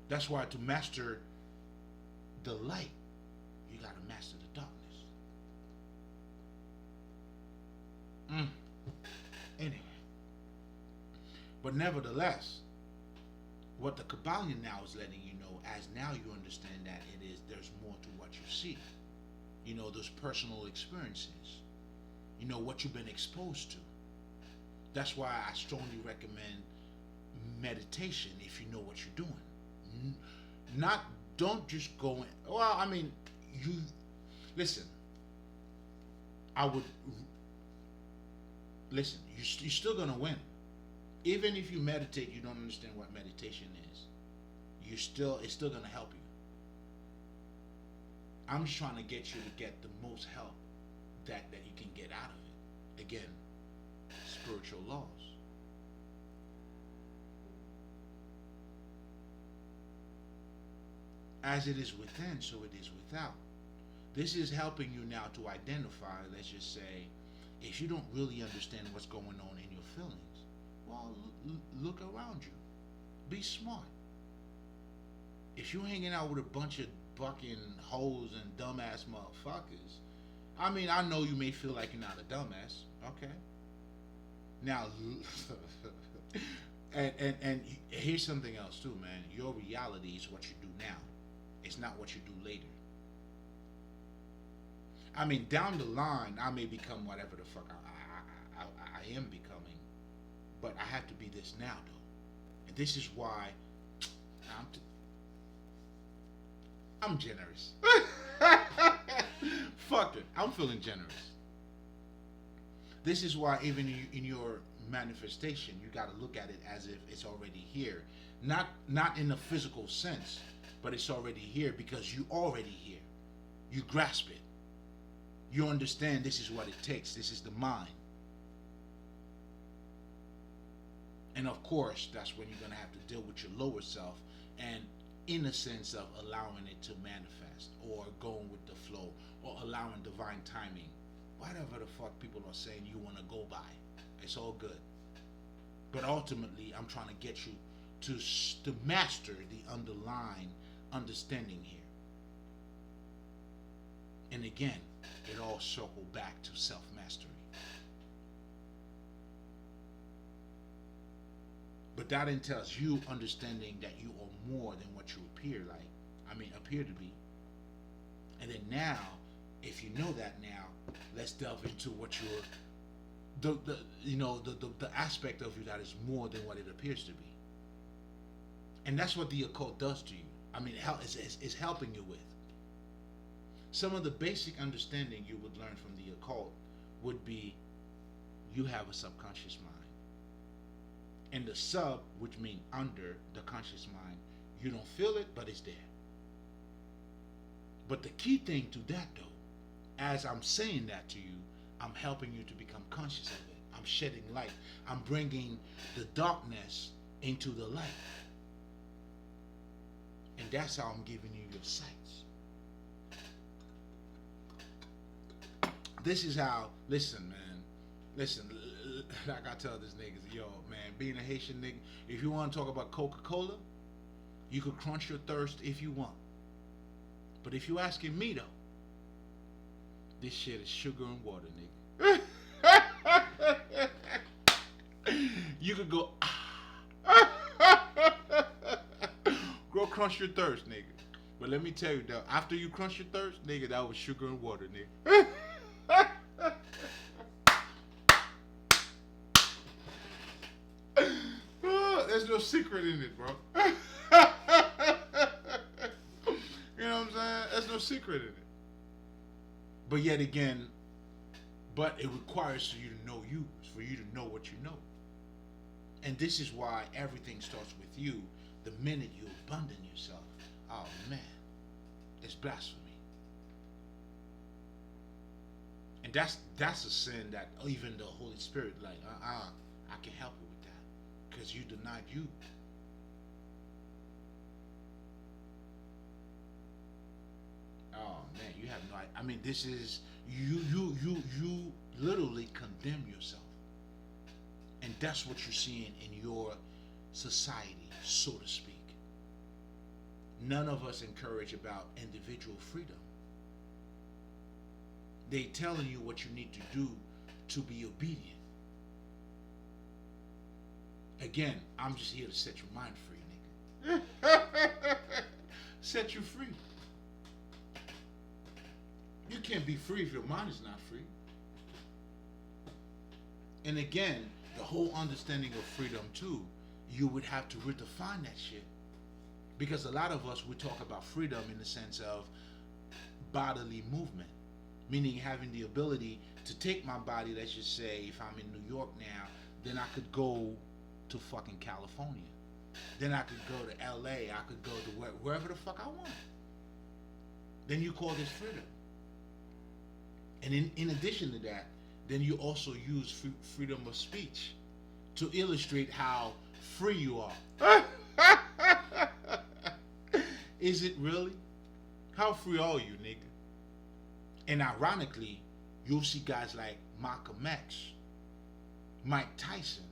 That's why to master the light, you gotta master the darkness. Anyway. But nevertheless, what the Kabbalion now is letting you know, as now you understand that there's more to what you see. You know, those personal experiences. You know, what you've been exposed to. That's why I strongly recommend meditation if you know what you're doing. Don't just go in. Well, I mean, listen. Listen, you're still gonna win. Even if you meditate, you don't understand what meditation is. It's still gonna help you. I'm just trying to get you to get the most help that you can get out of it. Again, spiritual laws. As it is within, so it is without. This is helping you now to identify, let's just say, if you don't really understand what's going on in your feelings, well, look around you. Be smart. If you're hanging out with a bunch of fucking hoes and dumbass motherfuckers, I mean, I know you may feel like you're not a dumbass, okay? Now, and here's something else too, man. Your reality is what you do now. It's not what you do later. I mean, down the line, I may become whatever the fuck I am becoming, but I have to be this now, though. And this is why I'm generous. Fuck it, I'm feeling generous. This is why even in your manifestation. You got to look at it as if it's already here, not in a physical sense, but it's already here because you already here. You grasp it. You understand this is what it takes. This is the mind. And of course, that's when you're going to have to deal with your lower self and in a sense of allowing it to manifest or going with the flow or allowing divine timing. Whatever the fuck people are saying you want to go by. It's all good. But ultimately, I'm trying to get you to master the underlying understanding here. And again, it all circles back to self-mastery. But that entails you understanding that you are more than what you appear to be. And then now, if you know that now, let's delve into what you're, the aspect of you that is more than what it appears to be. And that's what the occult does to you. I mean, it's helping you with. Some of the basic understanding you would learn from the occult would be you have a subconscious mind. And the sub, which means under the conscious mind, you don't feel it, but it's there. But the key thing to that, though, as I'm saying that to you, I'm helping you to become conscious of it. I'm shedding light. I'm bringing the darkness into the light. And that's how I'm giving you your sights. This is how, listen, man. Listen, like I tell this niggas, yo, man, being a Haitian nigga, if you want to talk about Coca-Cola, you could crunch your thirst if you want. But if you asking me, though, this shit is sugar and water, nigga. You could go, go crunch your thirst, nigga. But let me tell you, though, after you crunch your thirst, nigga, that was sugar and water, nigga. There's no secret in it, bro. You know what I'm saying? There's no secret in it. But yet again, but it requires for you to know you, for you to know what you know. And this is why everything starts with you the minute you abandon yourself. Oh man, it's blasphemy. And that's a sin that even the Holy Spirit, like, I can help you with that. Because you denied you. Oh man, you have no idea. I mean, this is you literally condemn yourself. And that's what you're seeing in your society, so to speak. None of us encourage about individual freedom. They telling you what you need to do to be obedient. Again, I'm just here to set your mind free, nigga. Set you free. You can't be free if your mind is not free. And again, the whole understanding of freedom too, you would have to redefine that shit. Because a lot of us, we talk about freedom in the sense of bodily movement. Meaning having the ability to take my body, let's just say, if I'm in New York now, then I could go to fucking California. Then I could go to LA. I could go to wherever the fuck I want. Then you call this freedom. And in addition to that, then you also use freedom of speech to illustrate how free you are. Is it really? How free are you, nigga? And ironically, you'll see guys like Malcolm X, Mike Tyson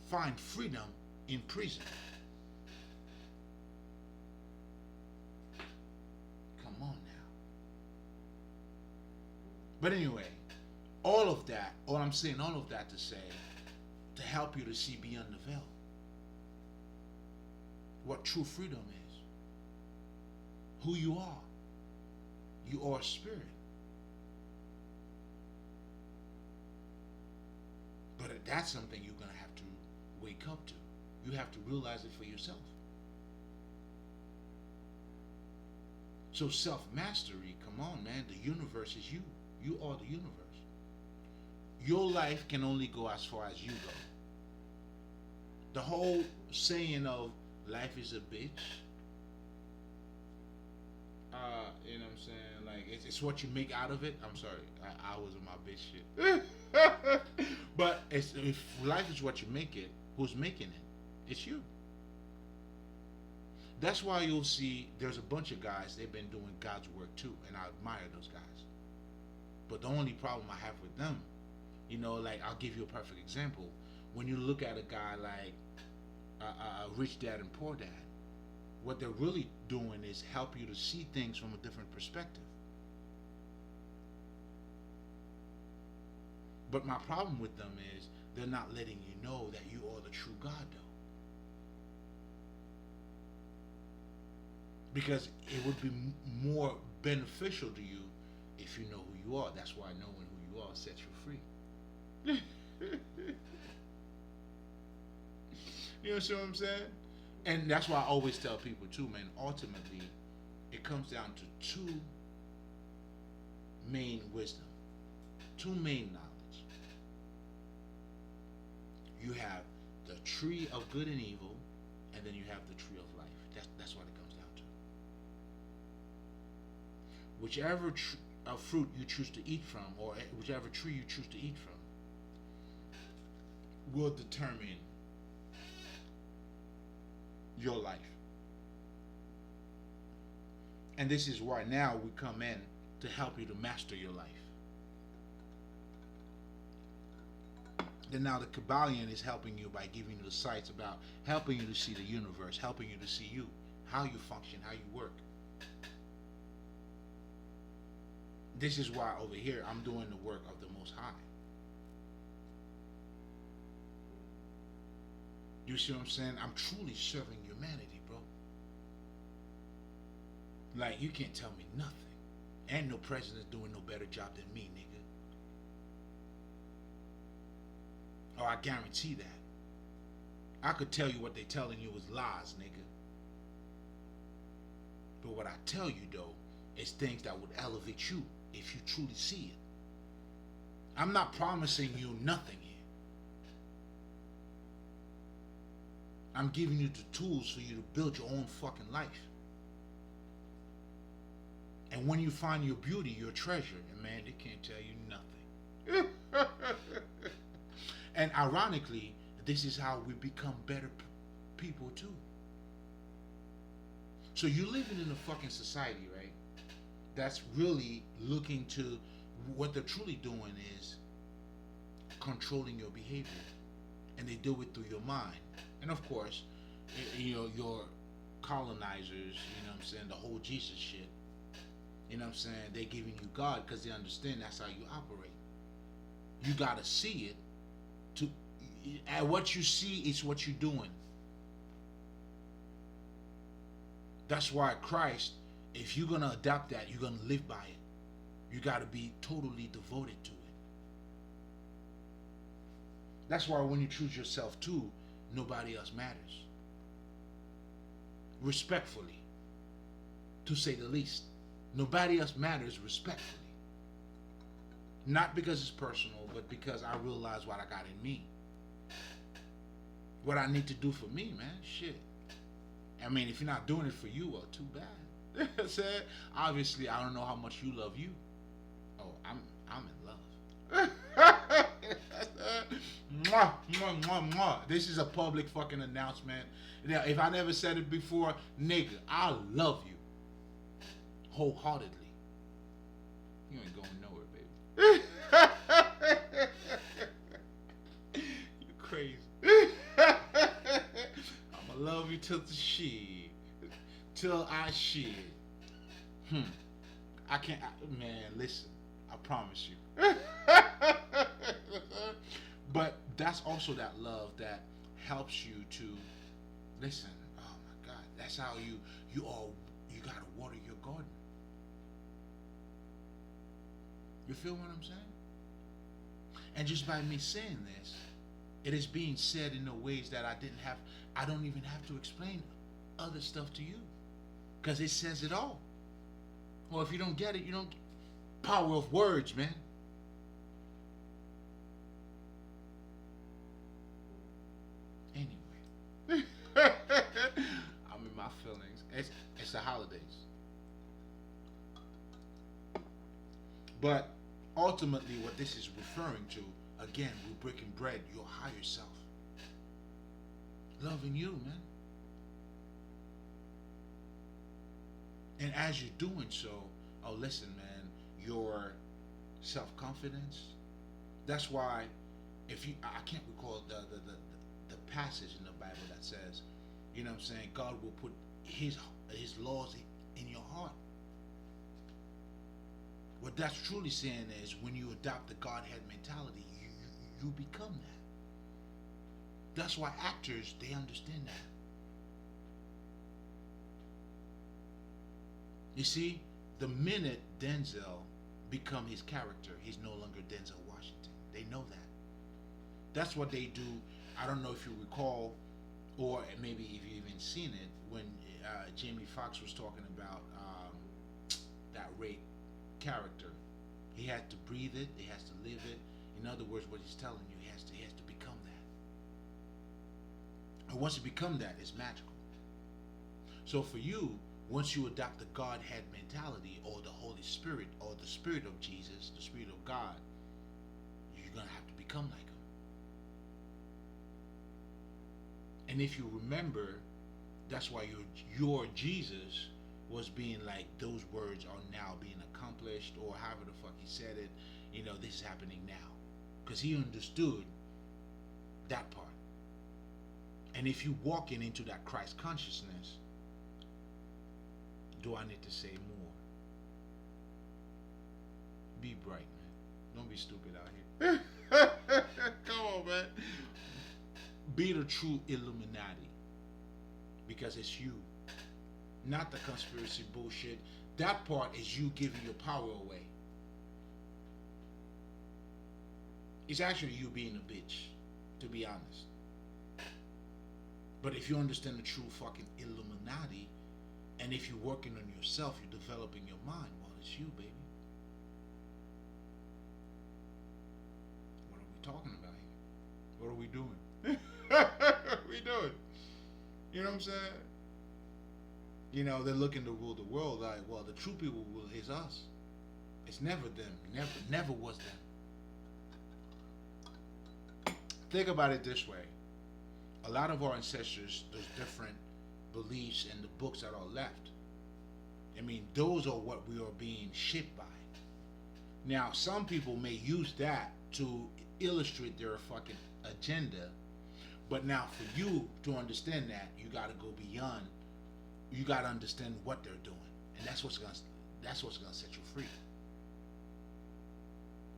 find freedom in prison. Come on now. But anyway, all of that to say, to help you to see beyond the veil what true freedom is, who you are. You are spirit. But that's something you're going to have to wake up to. You have to realize it for yourself. So self-mastery, come on, man. The universe is you. You are the universe. Your life can only go as far as you go. The whole saying of life is a bitch. You know what I'm saying? Like it's what you make out of it. I'm sorry, I was in my bitch shit. But if life is what you make it, who's making it? It's you. That's why you'll see there's a bunch of guys, they've been doing God's work too, and I admire those guys. But the only problem I have with them, like I'll give you a perfect example. When you look at a guy like Rich Dad and Poor Dad, what they're really doing is help you to see things from a different perspective. But my problem with them is they're not letting you know that you are the true God, though. Because it would be more beneficial to you if you know who you are. That's why knowing who you are sets you free. You know what I'm saying? And that's why I always tell people too, man, ultimately, it comes down to two main wisdom, two main knowledge. You have the tree of good and evil, and then you have the tree of life. That's what it comes down to. Whichever fruit you choose to eat from, or whichever tree you choose to eat from, will determine your life. And this is why now we come in to help you to master your life. Then now the Kabbalion is helping you by giving you the sights about helping you to see the universe, helping you to see you, how you function, how you work. This is why over here I'm doing the work of the Most High. You see what I'm saying? I'm truly serving humanity, bro. Like, you can't tell me nothing. Ain't no president doing no better job than me, nigga. Oh, I guarantee that. I could tell you what they telling you is lies, nigga. But what I tell you, though, is things that would elevate you if you truly see it. I'm not promising you nothing here. I'm giving you the tools for you to build your own fucking life. And when you find your beauty, your treasure, and man, they can't tell you nothing. And ironically, this is how we become better people too. So you're living in a fucking society, right? That's really looking to, what they're truly doing is controlling your behavior. And they do it through your mind. And of course, your colonizers, you know what I'm saying, the whole Jesus shit, you know what I'm saying, they're giving you God because they understand that's how you operate. You gotta see it. And what you see is what you're doing. That's why Christ, if you're gonna adopt that, you're gonna live by it. You gotta be totally devoted to it. That's why when you choose yourself too, nobody else matters. Respectfully, to say the least. Nobody else matters respectfully. Not because it's personal, but because I realize what I got in me. What I need to do for me, man. Shit. I mean, if you're not doing it for you, well, too bad. Said, obviously, I don't know how much you love you. Oh, I'm in love. Mwah, mwah, mwah, mwah. This is a public fucking announcement. Now, if I never said it before, nigga, I love you wholeheartedly. You ain't going nowhere, baby. You crazy. I'ma love you till the shit, till I shit. I can't, man. Listen, I promise you. But that's also that love that helps you to listen. Oh my God, that's how you gotta water your garden. You feel what I'm saying? And just by me saying this, it is being said in the ways that I don't even have to explain other stuff to you, because it says it all. Well, if you don't get it, you don't. Power of words, man. Anyway, It's the holidays. But ultimately, what this is referring to, again, we're breaking bread, your higher self. Loving you, man. And as you're doing so, oh, listen, man, your self confidence. That's why, if you, I can't recall the passage in the Bible that says, you know what I'm saying, God will put his laws in your heart. What that's truly saying is when you adopt the Godhead mentality, you become that. That's why actors, they understand that. You see, the minute Denzel become his character, he's no longer Denzel Washington. They know that. That's what they do. I don't know if you recall, or maybe if you've even seen it, when Jamie Foxx was talking about that rape character. He had to breathe it. He has to live it. In other words, what he's telling you, he has to become that. And once you become that, it's magical. So for you, once you adopt the Godhead mentality, or the Holy Spirit, or the Spirit of Jesus, the Spirit of God, you're gonna have to become like Him. And if you remember, that's why your Jesus was being like, those words are now being accomplished, or however the fuck he said it. You know, this is happening now, because he understood that part. And if you walking into that Christ consciousness, do I need to say more? Be bright, man. Don't be stupid out here. Come on, man. Be the true Illuminati, because it's you, not the conspiracy bullshit. That part is you giving your power away. It's actually you being a bitch, to be honest. But if you understand the true fucking Illuminati, and if you're working on yourself, you're developing your mind, well, it's you, baby. What are we talking about here? What are we doing? What are we doing? You know what I'm saying? You know, they're looking to rule the world. Like, well, the true people is us. It's never them. Never was them. Think about it this way. A lot of our ancestors, those different beliefs and the books that are left, I mean, those are what we are being shaped by. Now, some people may use that to illustrate their fucking agenda, but now for you to understand that, you got to go beyond. You got to understand what they're doing, and that's what's gonna set you free.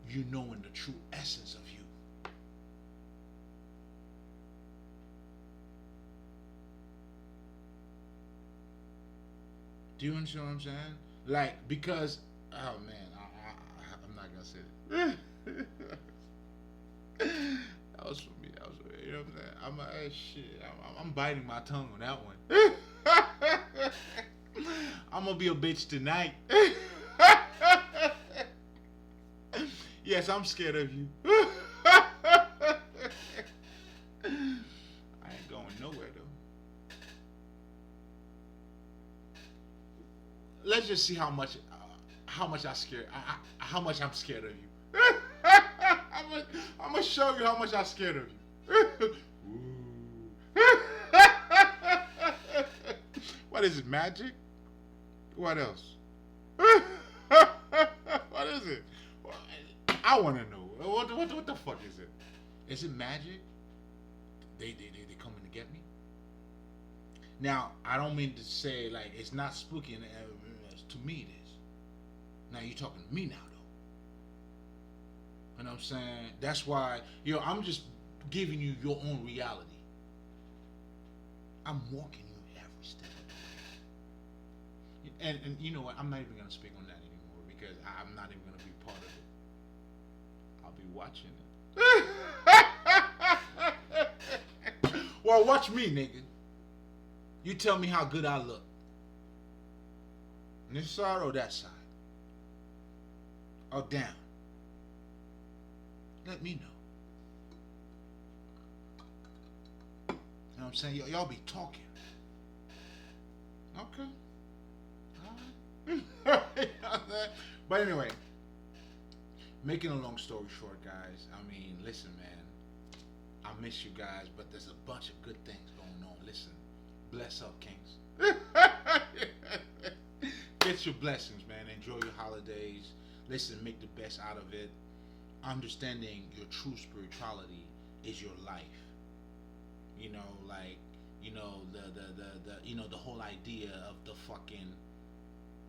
You knowing the true essence of you. Do you understand what I'm saying? Like, because, oh man, I'm not gonna say it. That was for me. That was for me. You know what I'm saying? I'm biting my tongue on that one. I'm gonna be a bitch tonight. Yes, I'm scared of you. I ain't going nowhere though. Let's just see how much I'm scared of you. I'm gonna show you how much I'm scared of you. What is it, magic? What else? What is it? I want to know. What the fuck is it? Is it magic? They coming to get me? Now, I don't mean to say like it's not spooky, and to me it is. Now you're talking to me now, though. You know what I'm saying? That's why, I'm just giving you your own reality. I'm walking you every step of the way. And you know what? I'm not even gonna speak on that anymore, because I'm not even gonna be part of it. I'll be watching it. Well, watch me, nigga. You tell me how good I look. This side or that side? Or down? Let me know. You know what I'm saying? Y'all be talking. Okay. Alright. But anyway, making a long story short, guys. I mean, listen, man. I miss you guys, but there's a bunch of good things going on. Listen, bless up, Kings. Get your blessings, man. Enjoy your holidays. Listen, make the best out of it. Understanding your true spirituality is your life. You know, like, the whole idea of the fucking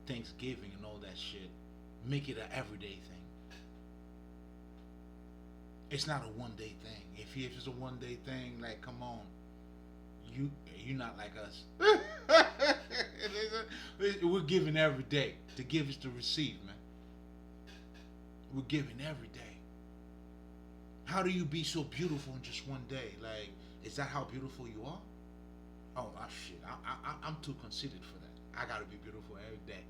Thanksgiving and all that shit. Make it an everyday thing. It's not a one day thing. If it's a one day thing, like, come on, you're not like us. We're giving every day. To give is to receive, man. We're giving every day. How do you be so beautiful in just one day? Like, is that how beautiful you are? Oh, shit. I'm too conceited for that. I gotta be beautiful every day.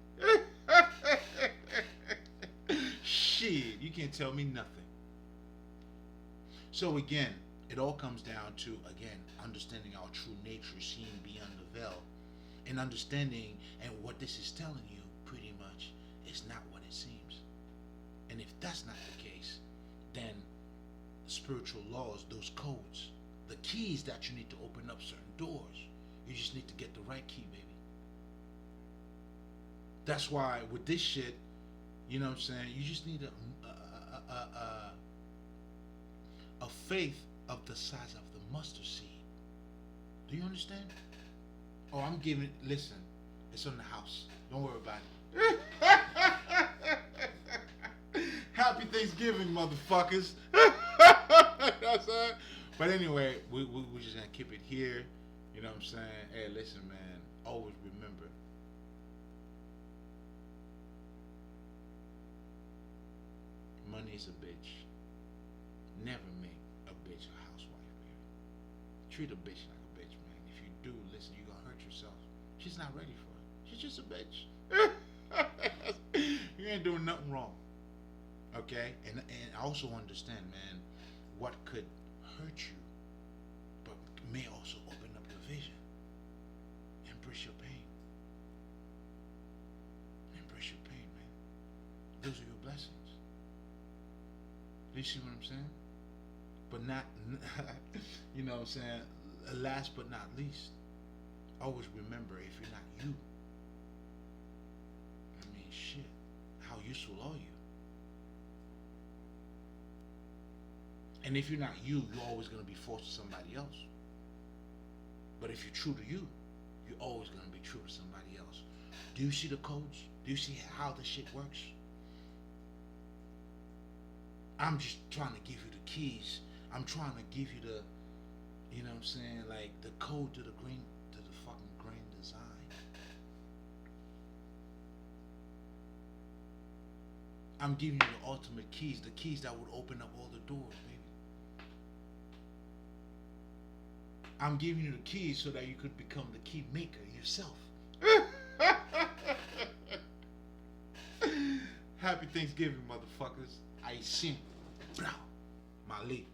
Shit, you can't tell me nothing. So again, it all comes down to, again, understanding our true nature, seeing beyond the veil, and understanding, and what this is telling you, pretty much, is not what it seems. And if that's not the case, then the spiritual laws, those codes, the keys that you need to open up certain doors, you just need to get the right key, baby. That's why with this shit, you know what I'm saying, you just need a faith of the size of the mustard seed. Do you understand? Oh, I'm giving, listen, it's on the house. Don't worry about it. Happy Thanksgiving, motherfuckers. But anyway, we're just gonna keep it here. You know what I'm saying? Hey, listen, man, always remember, money is a bitch. Never make a bitch a housewife, baby. Treat a bitch like a bitch, man. If you do, listen, you're gonna hurt yourself. She's not ready for it. She's just a bitch. You ain't doing nothing wrong. Okay? And I also understand, man, what could hurt you, but may also open up your vision. Embrace your pain. Embrace your pain, man. Those are your blessings. You see what I'm saying? But not, you know what I'm saying? Last but not least, always remember, if you're not you, I mean, shit, how useful are you? And if you're not you, you're always going to be forced to somebody else. But if you're true to you, you're always going to be true to somebody else. Do you see the codes? Do you see how the shit works? I'm just trying to give you the keys. I'm trying to give you the, you know what I'm saying, like the code to the fucking grand design. I'm giving you the ultimate keys, the keys that would open up all the doors, baby. I'm giving you the keys so that you could become the key maker yourself. Happy Thanksgiving, motherfuckers. I sim. Mali.